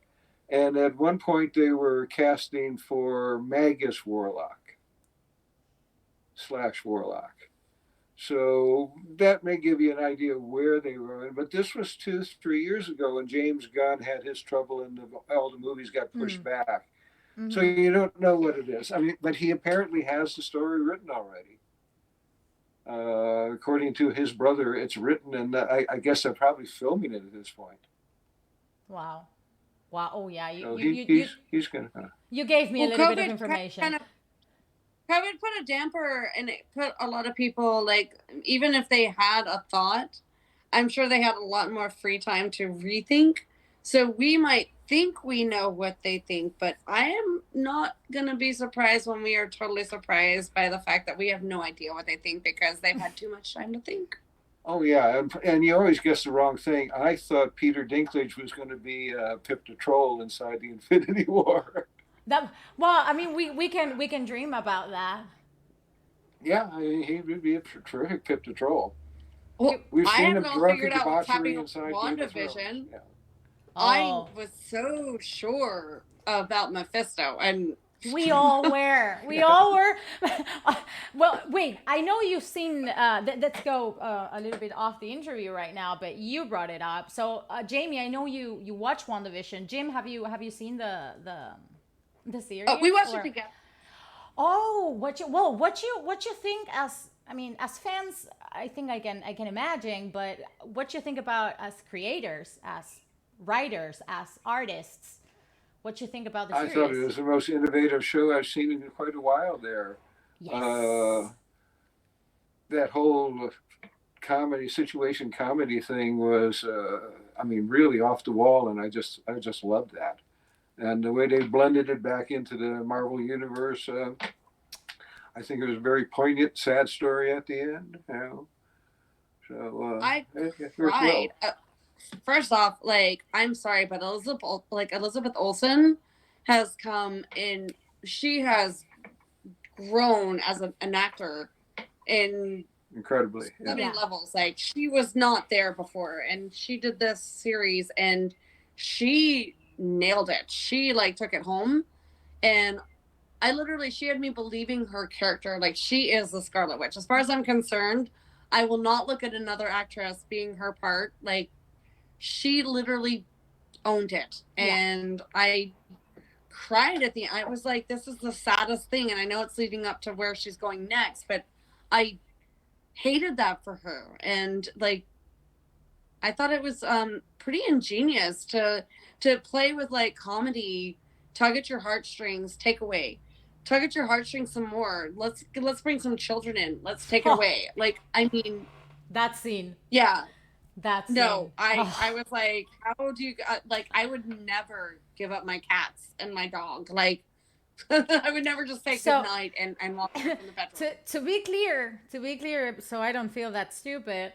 And at one point they were casting for Magus Warlock / Warlock. So that may give you an idea of where they were. But this was 2-3 years ago, and James Gunn had his trouble, and all the movies got pushed back. Mm-hmm. So you don't know what it is. I mean, but he apparently has the story written already. According to his brother, it's written, and I guess they're probably filming it at this point. Wow. Oh yeah. He's gonna. You gave me a little bit of information. COVID put a damper, and it put a lot of people, like, even if they had a thought, I'm sure they had a lot more free time to rethink. So we might think we know what they think, but I am not going to be surprised when we are totally surprised by the fact that we have no idea what they think because they've had too much time to think. Oh yeah, and you always guess the wrong thing. I thought Peter Dinklage was going to be Pip the Troll inside the Infinity War. Well, I mean, we can dream about that. Yeah, I mean, he would be a terrific Pip the Troll. Well, We've I seen have him all drunk figured and out what's debauchery happening inside on Game of Thrones. WandaVision. Yeah. I was so sure about Mephisto, and we all were. We all were. Well, wait. I know you've seen. Let's go a little bit off the interview right now, but you brought it up. So, Jamie, I know you watch WandaVision. Jim, have you seen the series? Oh, we watched it together. Oh, what you think as fans? I think I can imagine, but what you think about as creators, as writers, as artists? What you think about the series? I thought it was the most innovative show I've seen in quite a while there. Yes. That whole situation comedy thing was, really off the wall, and I just loved that. And the way they blended it back into the Marvel universe, I think it was a very poignant, sad story at the end. You know? So I cried. First off, I'm sorry, but Elizabeth Olsen has come in. She has grown as an actor in incredibly many levels. Like, she was not there before, and she did this series, and she nailed it. She took it home, and she had me believing her character. Like, she is the Scarlet Witch. As far as I'm concerned, I will not look at another actress being her part. Like, she literally owned it. And I cried at the end. I was like, this is the saddest thing. And I know it's leading up to where she's going next, but I hated that for her. And I thought it was pretty ingenious to play with comedy, tug at your heartstrings, take away. Tug at your heartstrings some more. Let's bring some children in. Let's take away. That scene. Yeah. That's I was like, how do you I would never give up my cats and my dog. I would never just say good night and walk away from the bedroom. To be clear, so I don't feel that stupid.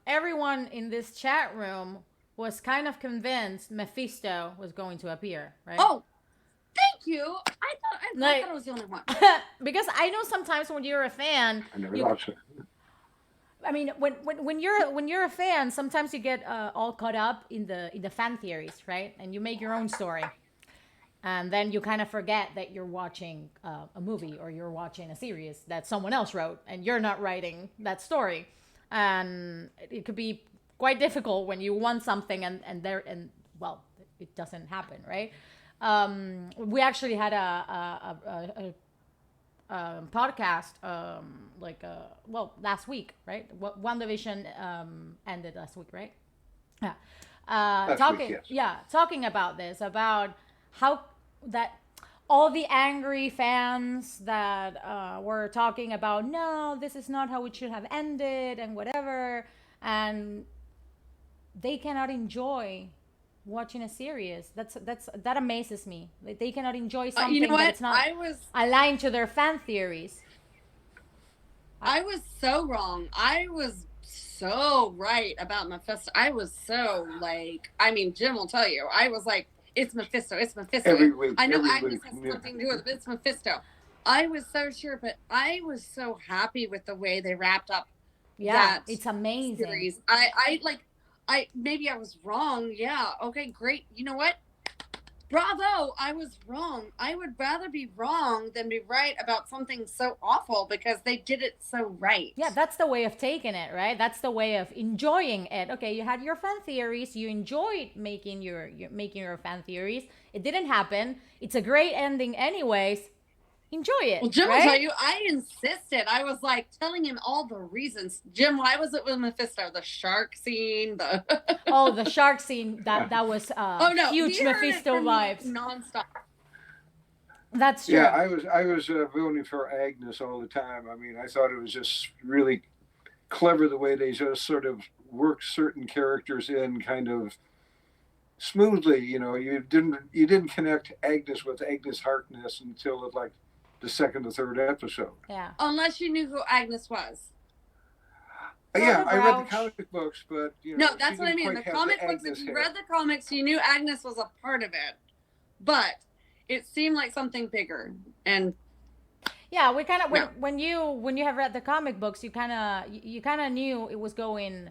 Everyone in this chat room was kind of convinced Mephisto was going to appear, right? Oh, thank you. I thought I was the only one. Because I know sometimes when you're a fan, I never watched it. I mean, when you're a fan, sometimes you get all caught up in the fan theories, right? And you make your own story, and then you kind of forget that you're watching a movie or you're watching a series that someone else wrote, and you're not writing that story. And it could be quite difficult when you want something and it doesn't happen, right? We actually had a podcast last week, right? WandaVision ended last week, right? Yeah. Talking about this, about how that all the angry fans that were talking about, no, this is not how it should have ended and whatever, and they cannot enjoy watching a series. That amazes me. They cannot enjoy something that's not aligned to their fan theories. I was so wrong. I was so right about Mephisto. I was so Jim will tell you. I was like, it's Mephisto. It's Mephisto. Every week, I know Agnes has something to do with it, but it's Mephisto. I was so sure, but I was so happy with the way they wrapped up. Yeah, it's amazing. Series. Maybe I was wrong. Yeah. Okay, great. You know what? Bravo. I was wrong. I would rather be wrong than be right about something so awful because they did it so right. Yeah, that's the way of taking it, right? That's the way of enjoying it. Okay, you had your fan theories. You enjoyed making your fan theories. It didn't happen. It's a great ending anyways. Enjoy it. Well, Jim right? will tell you, I insisted. I was telling him all the reasons. Jim, why was it with Mephisto? The shark scene, the the shark scene. That was huge Mephisto vibes. Nonstop. That's true. Yeah, I was voting for Agnes all the time. I mean, I thought it was just really clever the way they just sort of worked certain characters in kind of smoothly. You didn't connect Agnes with Agnes Harkness until like the second or third episode. Yeah. Unless you knew who Agnes was. Yeah, I read the comic books, but no, that's what I mean. The comic books. If you read the comics, you knew Agnes was a part of it, but it seemed like something bigger. And yeah, we kind of when you have read the comic books, you kind of knew it was going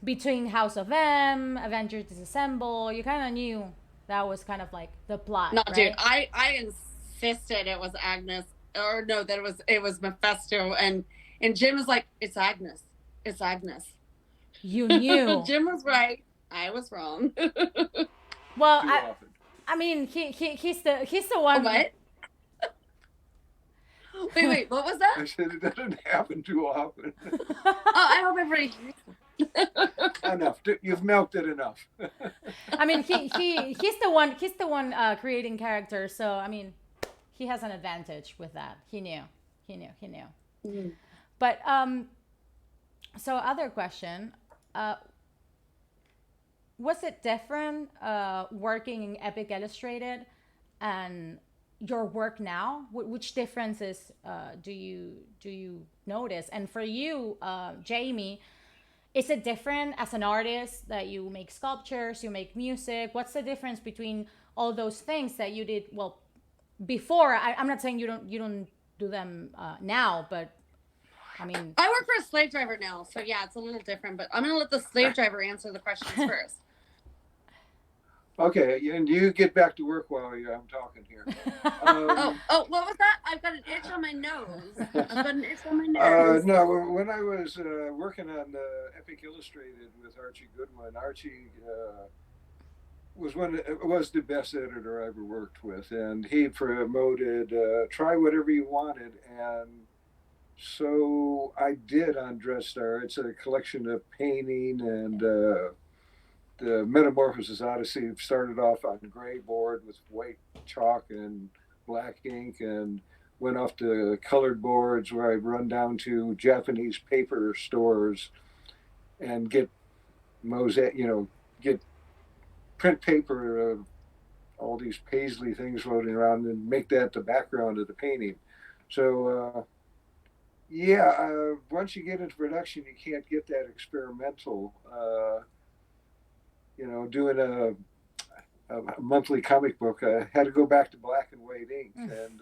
between House of M, Avengers Disassemble. You kind of knew that was kind of like the plot. No, right? dude, I insisted it was Agnes, or no, that it was Mephisto, and Jim was like, it's Agnes. You knew. Jim was right. I was wrong. Well, I mean, he's the one. What? Wait, what was that? I said it doesn't happen too often. I hope everybody hears that. Enough. You've milked it enough. I mean, he's the one creating characters, so I mean, he has an advantage with that. He knew. Mm-hmm. But so other question, was it different working in Epic Illustrated and your work now? Which differences do you notice? And for you, Jaime, is it different as an artist that you make sculptures, you make music? What's the difference between all those things that you did before? I'm not saying you don't do them now, but I mean, I work for a slave driver now, so yeah, it's a little different. But I'm gonna let the slave driver answer the questions first. Okay, and you get back to work while I'm talking here. What was that? I've got an itch on my nose. No, when I was working on Epic Illustrated with Archie Goodwin, Archie was the best editor I ever worked with, and he promoted try whatever you wanted, and so I did on Dress Star. It's a collection of painting and. The Metamorphosis Odyssey started off on gray board with white chalk and black ink, and went off to colored boards where I'd run down to Japanese paper stores and get mosaic, get print paper of all these paisley things floating around and make that the background of the painting. So, once you get into production, you can't get that experimental. Doing a monthly comic book, I had to go back to black and white ink and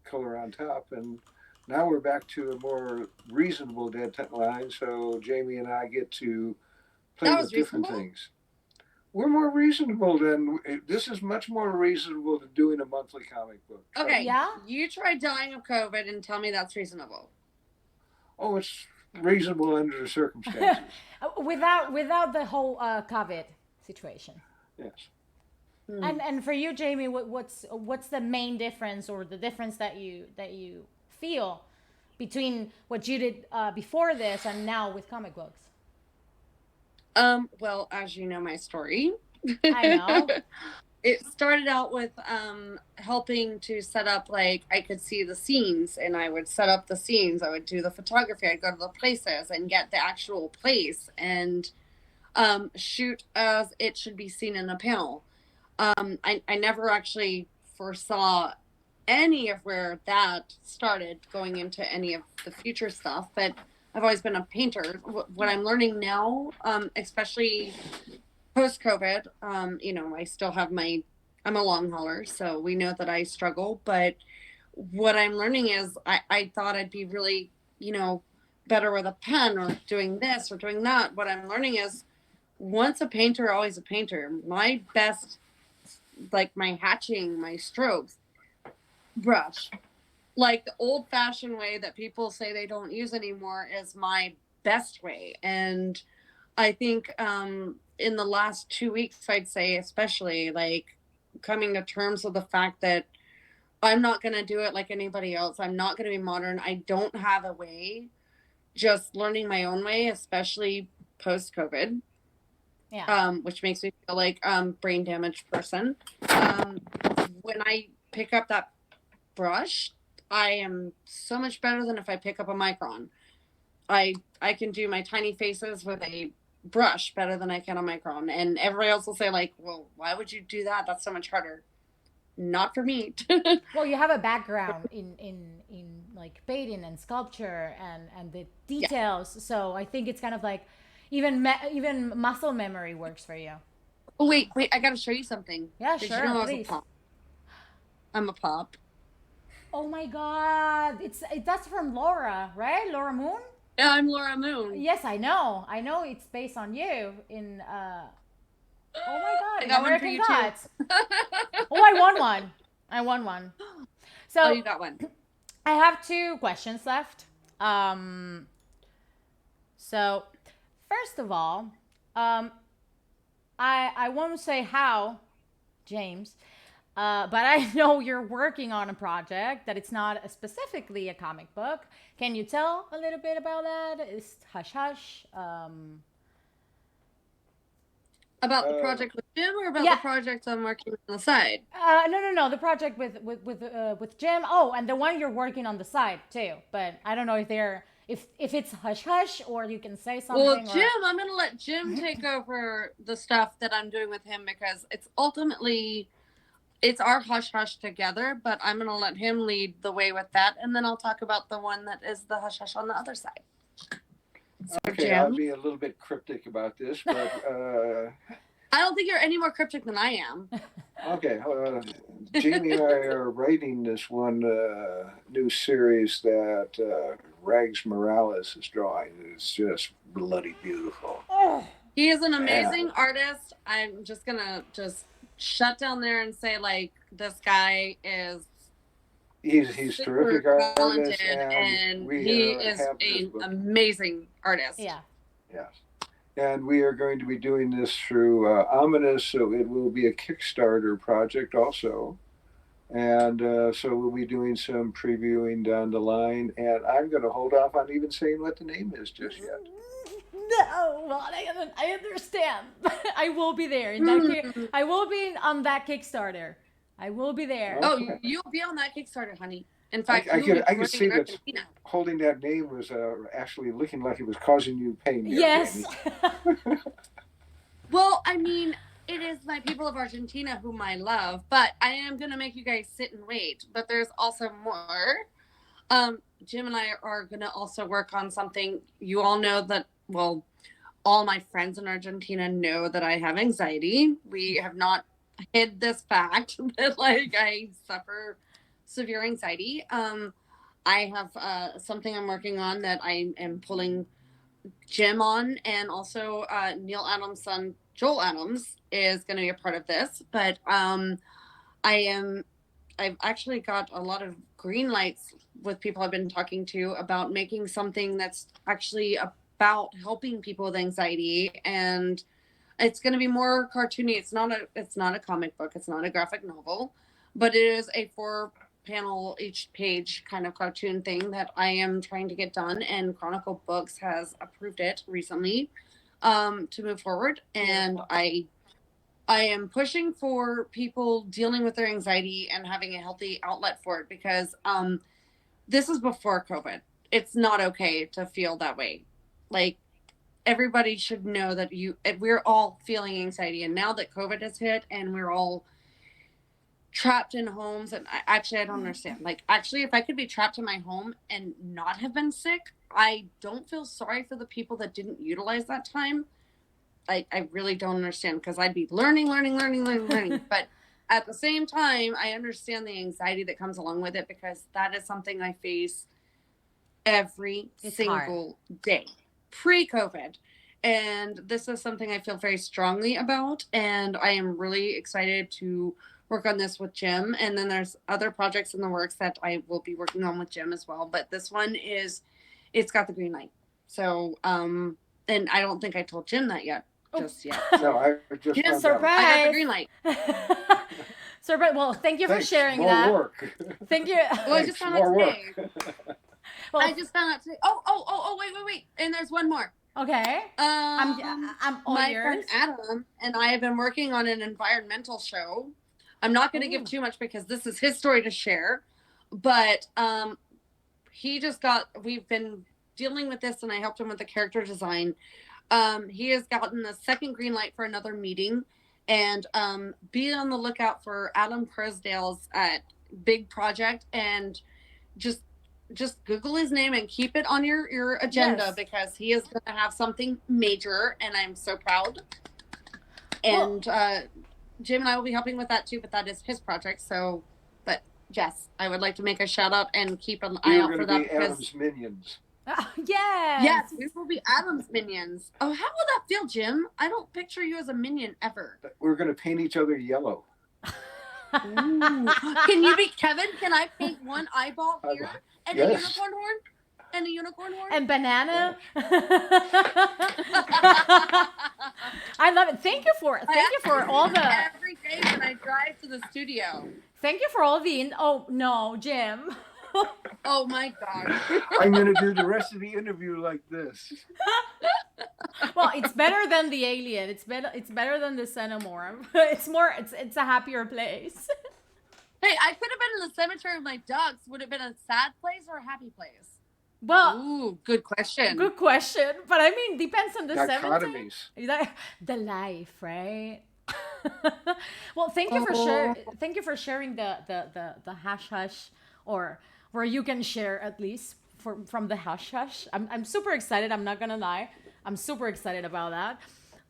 color on top. And now we're back to a more reasonable deadline. So Jaime and I get to play with different things. We're more reasonable this is much more reasonable than doing a monthly comic book. Okay, yeah. You try dying of COVID and tell me that's reasonable. Oh, it's reasonable under the circumstances. without the whole COVID situation. Yes. And for you, Jaime, what's the main difference, or the difference that you feel between what you did before this and now with comic books? Well, as you know my story. I know. It started out with helping to set up, I could see the scenes, and I would set up the scenes. I would do the photography. I'd go to the places and get the actual place and shoot as it should be seen in a panel. I never actually foresaw any of where that started going into any of the future stuff, but I've always been a painter. What I'm learning now, especially post-COVID, I still have I'm a long hauler, so we know that I struggle, but what I'm learning is I thought I'd be really, better with a pen or doing this or doing that. What I'm learning is once a painter, always a painter. My best, my hatching, my strokes, brush. The old-fashioned way that people say they don't use anymore is my best way. And I think in the last 2 weeks, I'd say especially, coming to terms with the fact that I'm not going to do it like anybody else. I'm not going to be modern. I don't have a way. Just learning my own way, especially post-COVID. Yeah. Which makes me feel like brain damaged person. When I pick up that brush, I am so much better than if I pick up a micron. I can do my tiny faces with a brush better than I can on Micron. And everybody else will say like, well, why would you do that? That's so much harder. Not for me. Well, you have a background in like painting and sculpture and the details. So I think it's kind of like even muscle memory works for you. Oh, wait, I got to show you something. Yeah, Did sure, you know I was please. a pop? I'm a pop. Oh my God. That's from Laura, right? Laura Moon? Yeah, I'm Laura Moon. Yes, I know. I know it's based on you in oh my God, I in got one for American you too. Gods. Oh, I won one. So Oh, you got one. I have 2 questions left. So first of all, I won't say how, James, but I know you're working on a project that it's not specifically a comic book. Can you tell a little bit about that? It's hush hush. About the project with Jim, or about yeah. the project I'm working on the side? No. The project with Jim. Oh, and the one you're working on the side too. But I don't know if it's hush hush or you can say something. Well, Jim, I'm gonna let Jim take over the stuff that I'm doing with him, because it's ultimately our hush hush together. But I'm gonna let him lead the way with that, and then I'll talk about the one that is the hush hush on the other side. So, Okay, Jim? I'll be a little bit cryptic about this, but I don't think you're any more cryptic than I am. okay. Jamie and I are writing this one new series that Rags Morales is drawing. It's just bloody beautiful. He is an amazing artist. I'm just gonna shut down there and say, like, this guy is He's terrific artist, and he is an amazing artist. Yeah. Yes. And we are going to be doing this through Ominous, so it will be a Kickstarter project also. And so we'll be doing some previewing down the line. And I'm going to hold off on even saying what the name is just yet. No, well, I understand. I will be there. I will be on that Kickstarter. I will be there. Oh, you'll be on that Kickstarter, honey. In fact, I could see that holding that name was actually looking like it was causing you pain. Yes. Well, I mean, it is my people of Argentina whom I love, but I am going to make you guys sit and wait. But there's also more. Jim and I are going to also work on something. You all know that, well, all my friends in Argentina know that I have anxiety. We have not hid this fact that, like, I suffer severe anxiety. I have something I'm working on that I am pulling Jim on, and also Neil Adams' son Joel Adams is going to be a part of this. But I've actually got a lot of green lights with people I've been talking to about making something that's actually about helping people with anxiety, and it's going to be more cartoony. It's not a comic book. It's not a graphic novel, but it is a 4-panel each page kind of cartoon thing that I am trying to get done, and Chronicle Books has approved it recently to move forward. And I am pushing for people dealing with their anxiety and having a healthy outlet for it, because this is before COVID. It's not okay to feel that way. Like, everybody should know that we're all feeling anxiety, and now that COVID has hit and we're all trapped in homes, and I don't understand. Like, actually, if I could be trapped in my home and not have been sick, I don't feel sorry for the people that didn't utilize that time. I really don't understand, because I'd be learning. But at the same time, I understand the anxiety that comes along with it, because that is something I face every single day pre-COVID. And this is something I feel very strongly about, and I am really excited to work on this with Jim. And then there's other projects in the works that I will be working on with Jim as well. But this one it's got the green light. So, and I don't think I told Jim that yet. Just yet. No, I just Jim, surprise. I got the green light. Surprise. Well, thank you for sharing that. More work. Thank you. Well, I just found out today. Well, I just found out today. Oh, wait. And there's one more. Okay. I'm all my yours. friend Adam and I have been working on an environmental show. I'm not going to give too much, because this is his story to share. But we've been dealing with this, and I helped him with the character design. He has gotten a second green light for another meeting, and be on the lookout for Adam Persdale's big project, and just Google his name and keep it on your agenda, Yes. because he is going to have something major, and I'm so proud. And Jim and I will be helping with that too, but that is his project. So, but yes, I would like to make a shout out and keep an eye out for that. Be Adam's minions. Yes. We will be Adam's minions. Oh, how will that feel, Jim? I don't picture you as a minion ever. We're going to paint each other yellow. Ooh. Can you be Kevin? Can I paint one eyeball here and a unicorn horn? And a unicorn horn? And banana. I love it. Thank you for all the every day when I drive to the studio. Thank you for all the oh no, Jim. Oh my God. I'm going to do the rest of the interview like this. Well, it's better than the alien. It's better than the xenomorph. It's a happier place. Hey, I could have been in the cemetery with my ducks. Would it have been a sad place or a happy place? Well, ooh, good question. Good question. But I mean, depends on the cemetery. Dichotomies. The life, right? Well, thank you for sharing the hash hush, or where you can share at least from the hush hush. I'm super excited. I'm not gonna lie. I'm super excited about that.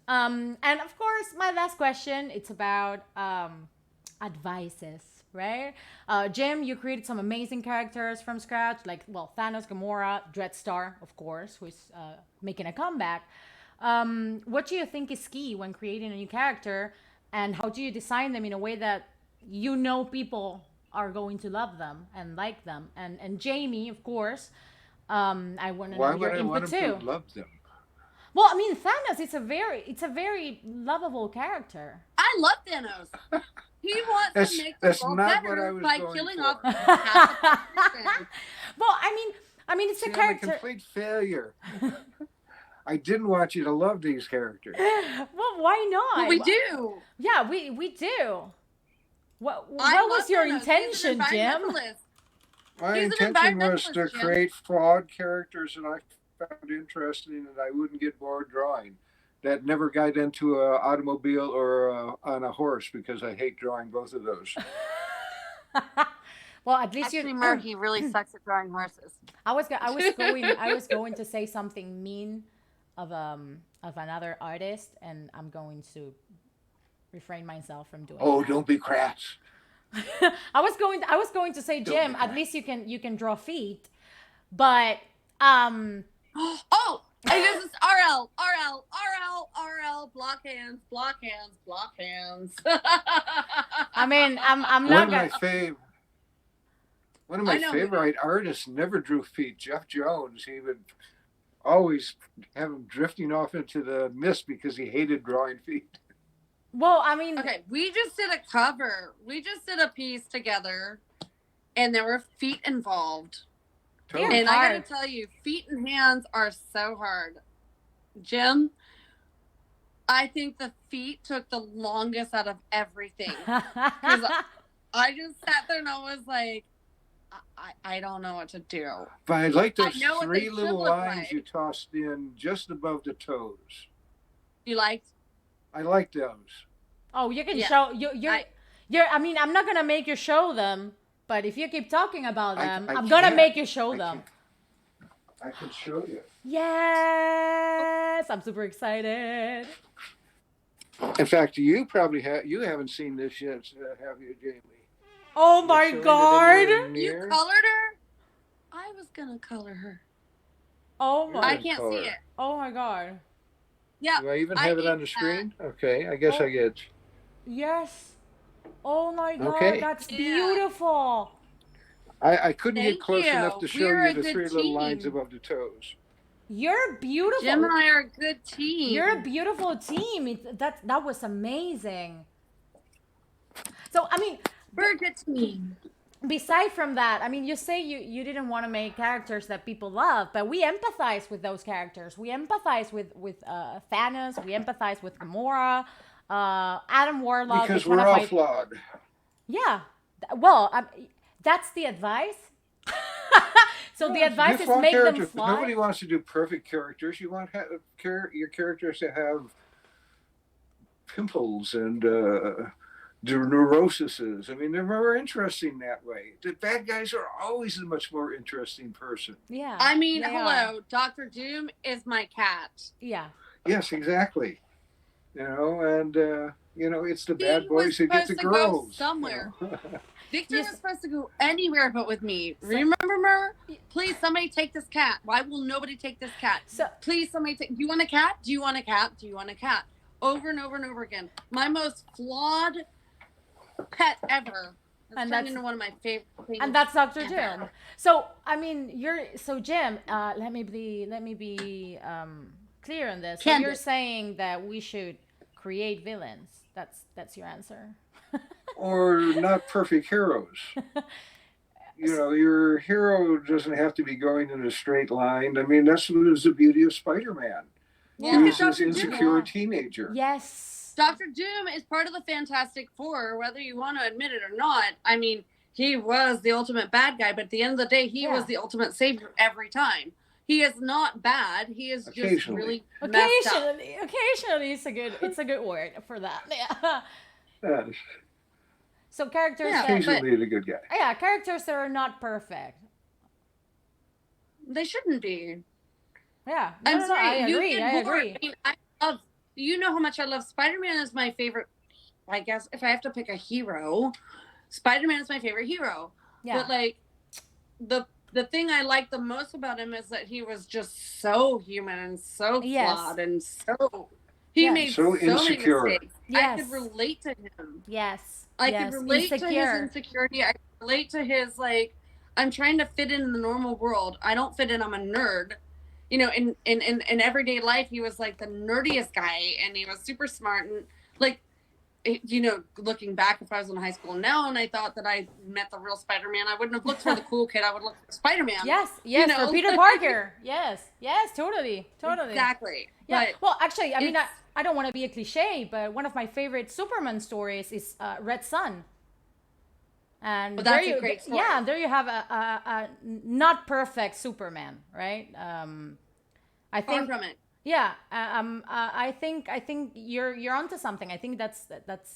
And of course, my last question, it's about advices, right? Jim, you created some amazing characters from scratch, like, well, Thanos, Gamora, Dreadstar, of course, who's making a comeback. What do you think is key when creating a new character, and how do you design them in a way that you know people are going to love them and like them? And Jamie, of course, I want to know your input too. Why would I want to love them? Well, I mean, Thanos, it's a very lovable character. I love Thanos. He wants to make the world better by killing off half the population. Well, I mean, it's a character. I'm a complete failure. I didn't want you to love these characters. Well, why not? Well, we do. Yeah, we do. What was your intention, Jim? My intention was to create flawed characters that I found interesting and I wouldn't get bored drawing, that never got into an automobile or on a horse, because I hate drawing both of those. Well, at least he really sucks at drawing horses. I was going to say something mean of another artist, and I'm going to refrain myself from doing. Oh, don't be crass. I was going to say, Jim, at least you can draw feet, but oh, I guess it's RL, block hands. I mean, I'm not one of my favorite artists never drew feet. Jeff Jones, he would always have him drifting off into the mist because he hated drawing feet. Well, I mean, okay, we just did a cover. We just did a piece together, and there were feet involved. Totally. And I gotta tell you, feet and hands are so hard. Jim, I think the feet took the longest out of everything. Because I just sat there and I was like, I don't know what to do. But I like those three little lines you tossed in just above the toes. You liked? I like those. Oh, you can show you're. I mean, I'm not gonna make you show them, but if you keep talking about them, I'm gonna make you show them. I can show you. Yes, I'm super excited. In fact, you haven't seen this yet, have you, Jamie? Oh my God! You colored her? I was gonna color her. Oh my! I can't see it. Oh my God! Yeah. Do I even have it on the screen? Okay, I guess I get. Yes. Oh my God, that's beautiful. I couldn't get close enough to show you the three little lines above the toes. You're beautiful. Jim and I are a good team. You're a beautiful team. That was amazing. So, I mean, we're a good team. Beside from that, I mean, you say you didn't want to make characters that people love, but we empathize with those characters. We empathize with Thanos. We empathize with Gamora, Adam Warlock. Because we're all flawed. Yeah. Well, that's the advice. So the advice is make them fly. Nobody wants to do perfect characters. You want your characters to have pimples and neuroses. I mean, they're more interesting that way. The bad guys are always a much more interesting person. Yeah. I mean, hello, Dr. Doom is my cat. Yeah. Yes, exactly. And it's the bad boys who get the girls. Go somewhere. Victor was supposed to go anywhere but with me. Remember, Mer? Please, somebody take this cat. Why will nobody take this cat? Please, somebody take. Do you want a cat? Do you want a cat? Do you want a cat? Over and over and over again. My most flawed pet ever. And that's into one of my favorite things. And that's Dr. Jim. So I mean, Jim. Let me be clear on this. So you're saying that we should create villains. That's your answer. Or not perfect heroes. Your hero doesn't have to be going in a straight line. I mean, that's the beauty of Spider-Man. Yeah. He was this insecure teenager. Yes. Dr. Doom is part of the Fantastic Four, whether you want to admit it or not. I mean, he was the ultimate bad guy, but at the end of the day, he was the ultimate savior every time. He is not bad. He is just really messed up. Occasionally, it's a good word for that. Yeah. Yes. So characters occasionally a good guy. Yeah, characters that are not perfect. They shouldn't be. Yeah. I'm sorry. I agree. I mean, I love. You know how much I love Spider-Man. Is my favorite. I guess if I have to pick a hero, Spider-Man is my favorite hero. Yeah. But like, the thing I like the most about him is that he was just so human and so flawed and so. He made so insecure. Many mistakes. Yes. I could relate to him. Yes. I could relate to his insecurity. I could relate to his I'm trying to fit in the normal world. I don't fit in. I'm a nerd. In everyday life, he was like the nerdiest guy, and he was super smart. And looking back, if I was in high school now and I thought that I met the real Spider-Man, I wouldn't have looked for the cool kid. I would look for Spider-Man. Yes, for Peter Parker. Yes, totally. Exactly. Yeah. Well, actually, I mean, I don't want to be a cliche, but one of my favorite Superman stories is Red Sun. And that's a great story. Yeah, there you have a not perfect Superman, right? I think far from it. Yeah, I think you're onto something. I think that's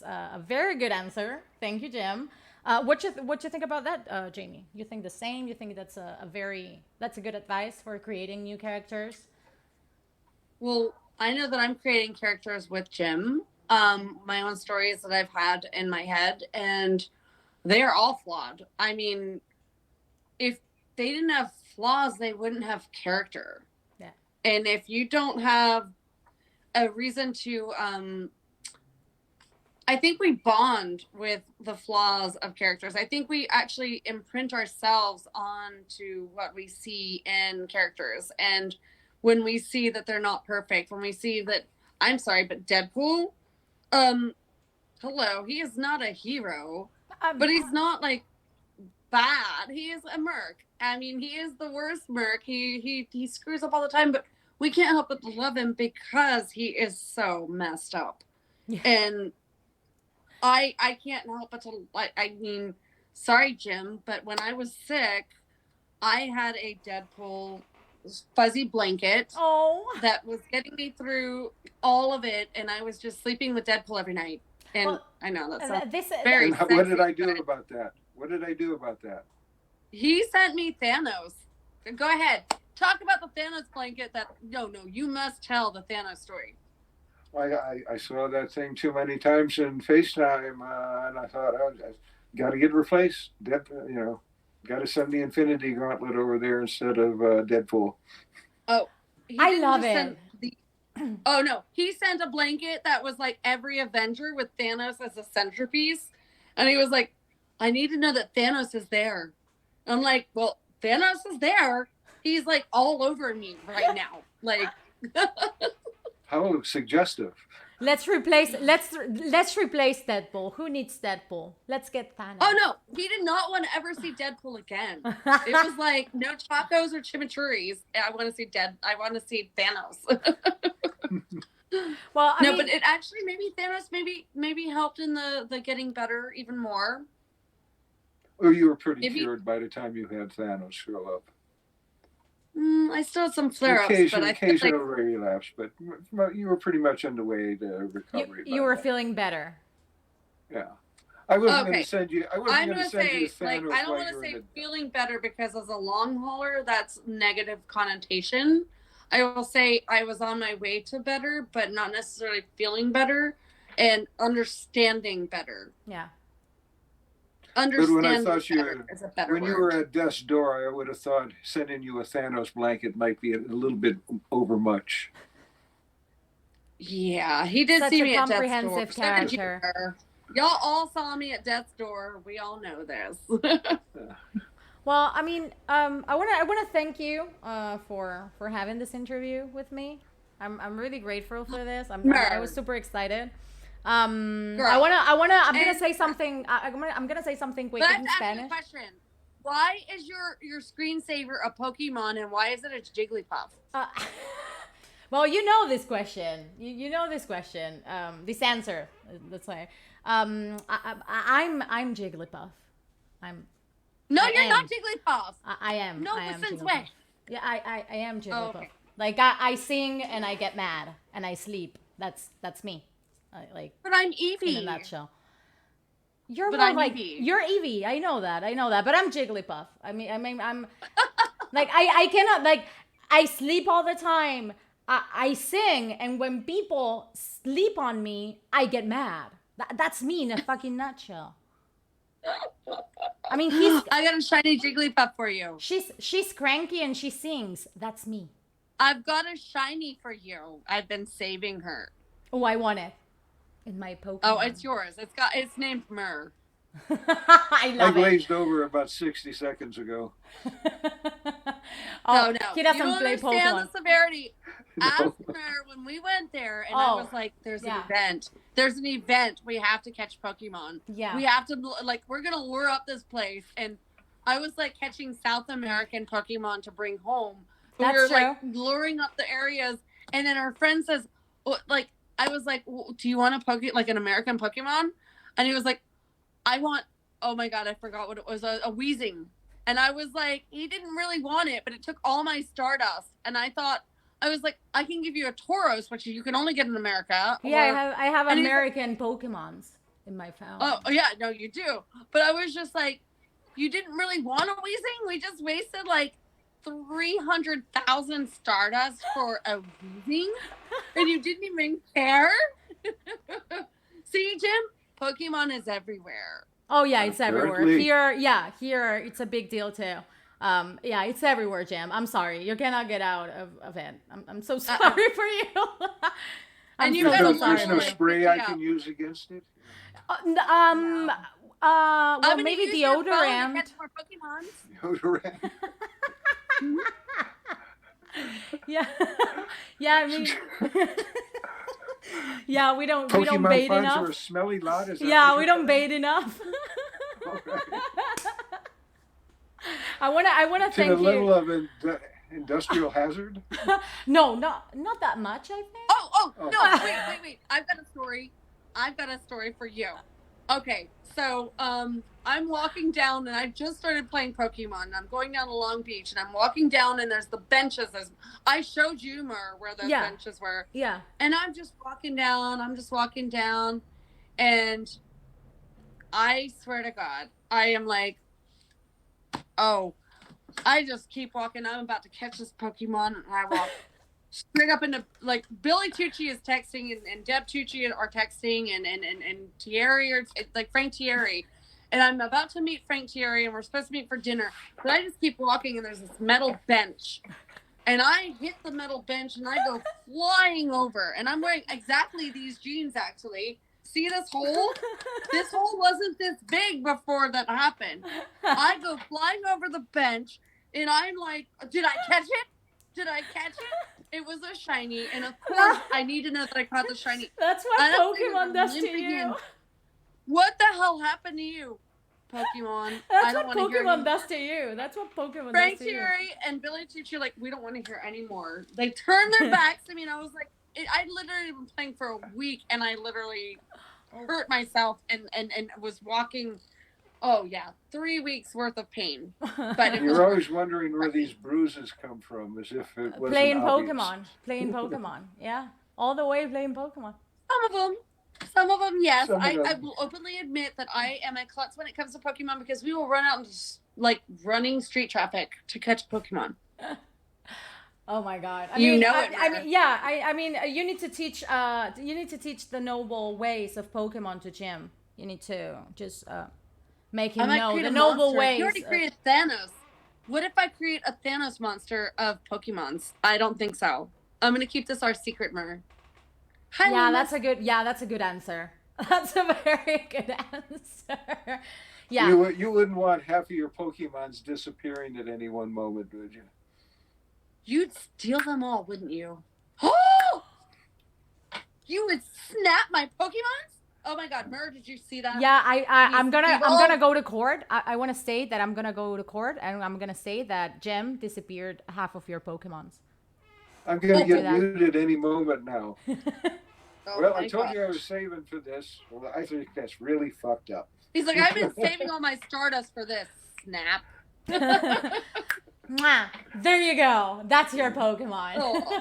a very good answer. Thank you, Jim. What you think about that, Jamie? You think the same? You think that's a good advice for creating new characters? Well, I know that I'm creating characters with Jim. My own stories that I've had in my head, and they are all flawed. I mean, if they didn't have flaws, they wouldn't have character. Yeah. And if you don't have a reason to, I think we bond with the flaws of characters. I think we actually imprint ourselves onto what we see in characters. And when we see that they're not perfect, when we see that, I'm sorry, but Deadpool, hello, he is not a hero, but he's not bad. He is a merc. I mean, he is the worst merc. He screws up all the time, but we can't help but love him because he is so messed up. Yeah. And I can't help but to I mean, sorry, Jim, but when I was sick, I had a Deadpool fuzzy blanket that was getting me through all of it, and I was just sleeping with Deadpool every night. And I know that's very sexy. What did I do about that? What did I do about that? He sent me Thanos. Go ahead. Talk about the Thanos blanket. No, you must tell the Thanos story. I saw that thing too many times in FaceTime, and I thought, I got to get replaced. Got to send the Infinity Gauntlet over there instead of Deadpool. Oh, I love it. Oh no, he sent a blanket that was like every Avenger with Thanos as a centerpiece, and he was like, "I need to know that Thanos is there." I'm like, "Well, Thanos is there. He's like all over me right now." How suggestive. Let's replace Deadpool. Who needs Deadpool? Let's get Thanos. Oh no, he did not want to ever see Deadpool again. It was like no tacos or chimichurris. I want to see Thanos. Well, I mean, but it actually maybe Thanos maybe helped in the getting better even more. Well, you were pretty cured by the time you had Thanos show up. I still had some flare-ups, but I feel occasional like relapse, but you were pretty much on the way to recovery. You were feeling better. Yeah. I wasn't going okay. to send you. I I'm wasn't going gonna to send you say, to like, Thanos I don't while want you to were in say the. feeling better because as a long hauler, that's negative connotation. I will say I was on my way to better, but not necessarily feeling better and understanding better. Yeah. But when I Understanding thought better is a better when word. you were at death's door, I would have thought sending you a Thanos blanket might be a little bit overmuch. Yeah, he did Such see a me at death's door. comprehensive So did you, character. sir. Y'all all saw me at death's door. We all know this. Well, I mean, I wanna thank you for having this interview with me. I'm really grateful for this. I was super excited. I'm gonna say something. I'm gonna say something quick But I have in to ask you a Spanish. question. Why is your screensaver a Pokemon and why is it a Jigglypuff? Well, you know this question. You know this question. This answer. Let's say. I'm Jigglypuff. No, I you're am. not Jigglypuff. I am. No, I am since Jigglypuff. when? Yeah, I am Jigglypuff. Oh, okay. Like I sing and I get mad and I sleep. That's me. Like. But I'm Eevee. In a nutshell. You're But more I'm like Eevee. You're Eevee. I know that. But I'm Jigglypuff. I mean, I'm like I cannot like I sleep all the time. I sing, and when people sleep on me, I get mad. That's me in a fucking nutshell. I mean, I got a shiny Jigglypuff for you. She's cranky and she sings. That's me. I've got a shiny for you. I've been saving her. Oh, I want it in my Pokemon. Oh, it's yours. It's named Mer. I love it. I glazed over about 60 seconds ago. Oh, no. He doesn't you don't play understand Pokemon. the severity. No. Ask Mer when we went there, and I was like, "There's an event. There's an event. We have to catch Pokemon. Yeah. We have to we're gonna lure up this place." And I was like catching South American Pokemon to bring home. That's we were true. like luring up the areas, and then our friend says, "Like." I was like, "Do you want an American Pokemon?" And he was like, "I want." Oh my god, I forgot what it was. A Weezing. And I was like, he didn't really want it, but it took all my Stardust. And I was like, I can give you a Tauros, which you can only get in America. Yeah, I have American Pokemons in my phone. Oh yeah, no, you do. But I was just like, you didn't really want a Weezing? We just wasted like 300,000 Stardust for a Weezing? And you didn't even care? See, Jim? Pokemon is everywhere. Oh yeah, it's everywhere. Apparently. Here it's a big deal too. Yeah, it's everywhere, Jam. I'm sorry, you cannot get out of it. I'm so sorry for you. And you There's got no spray I can use against it. Well, maybe deodorant. Deodorant. Yeah, yeah. I mean, yeah. We don't Pokemon bait funds enough. are a smelly lot. Is that Yeah, what we you're don't saying? bait enough. Okay. I wanna thank To you. the level of industrial hazard. No, not that much. I think. Oh, no, wait. I've got a story for you. Okay, so I'm walking down and I just started playing Pokemon. And I'm going down to Long Beach and I'm walking down and there's the benches. I showed you, Mer, where those benches were. Yeah. And I'm just walking down. And I swear to God, I am like, oh, I just keep walking. I'm about to catch this Pokemon. And I walk straight up into, like, Billy Tucci is texting and Deb Tucci are texting and Thierry, or like Frank Thierry. And I'm about to meet Frank Thierry and we're supposed to meet for dinner. But I just keep walking and there's this metal bench. And I hit the metal bench and I go flying over. And I'm wearing exactly these jeans, actually. See this hole? This hole wasn't this big before that happened. I go flying over the bench and I'm like, did I catch it? It was a shiny. And of course, I need to know that I caught the shiny. That's what Pokemon does to you. What the hell happened to you, Pokemon? That's what Pokemon does to you. That's what Pokemon Frank does to you. Thierry and Billy Tucci, like, we don't want to hear anymore. They turned their backs to me, and I was like, I literally been playing for a week, and I literally hurt myself and was walking Oh yeah, 3 weeks worth of pain. But it was You're always wondering where these bruises come from, as if it wasn't Playing obvious. Playing Pokemon. Yeah. All the way playing Pokemon. some of them, yes. Some of them. I will openly admit that I am a klutz when it comes to Pokemon because we will run out into like running street traffic to catch Pokemon. Oh my God! You know it, I Mer. mean, yeah. I mean, you need to teach. You need to teach the noble ways of Pokemon to Jim. You need to just make him know create the a noble monster. ways. You already created Thanos. What if I create a Thanos monster of Pokemons? I don't think so. I'm gonna keep this our secret, Mer. Hi, Yeah, Loomis. that's a good answer. That's a very good answer. Yeah. You wouldn't want half of your Pokemons disappearing at any one moment, would you? You'd steal them all, wouldn't you? Oh! You would snap my Pokemons? Oh my God, Mer, did you see that? Yeah, I'm evil. gonna go to court. I want to state that I'm gonna go to court, and I'm gonna say that Jim disappeared half of your Pokemons. I'm going to do get that. muted any moment now. Oh Well, my I told God. you I was saving for this. Well, I think that's really fucked up. He's like, I've been saving all my Stardust for this. Snap. Mwah. There you go. That's your Pokemon. Oh.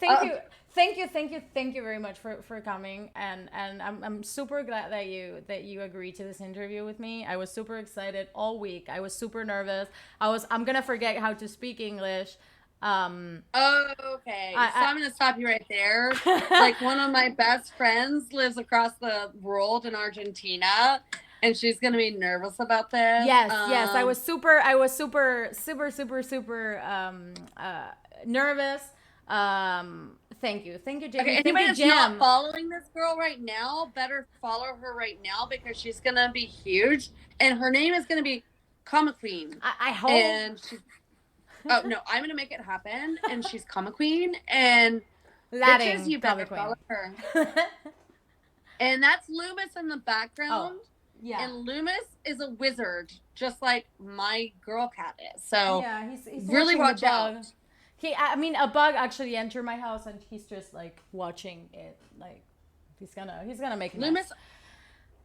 Thank you very much for coming, and I'm super glad that you agreed to this interview with me. I was super excited all week. I was super nervous. I'm gonna forget how to speak English. Okay, so I'm gonna stop you right there. Like, one of my best friends lives across the world in Argentina, and she's gonna be nervous about this. Yes, I was super nervous. Thank you, Jamie. Okay, Thank anybody you, that's Jim. not following this girl right now better follow her right now because she's gonna be huge, and her name is gonna be Comma Queen. I hope. And she's, oh no, I'm gonna make it happen, and she's Comma Queen, and Latin bitches, you better Comma follow Queen. her. And that's Loomis in the background. Yeah. And Loomis is a wizard, just like my girl cat is. So Yeah, he's really watching watch the bug. out. A bug actually entered my house, and he's just like watching it. Like he's gonna make a mess. Loomis,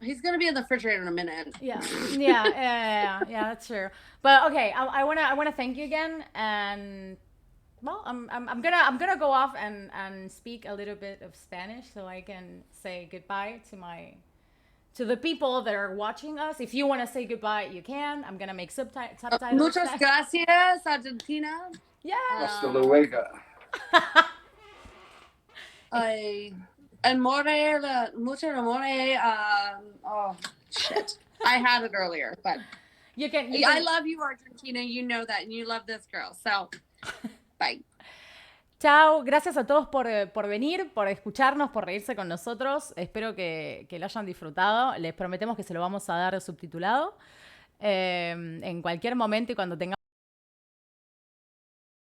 he's gonna be in the refrigerator in a minute. Yeah, that's true. But okay, I wanna thank you again, and well, I'm gonna go off and speak a little bit of Spanish so I can say goodbye to the people that are watching us. If you want to say goodbye, you can. I'm gonna make subtitles. Muchas gracias, Argentina. Yeah. Hasta luego. Mucho amore. Oh shit! I had it earlier, but You can. I love you, Argentina. You know that, and you love this girl. So, bye. Chao, gracias a todos por venir, por escucharnos, por reírse con nosotros. Espero que lo hayan disfrutado. Les prometemos que se lo vamos a dar subtitulado en cualquier momento y cuando tengamos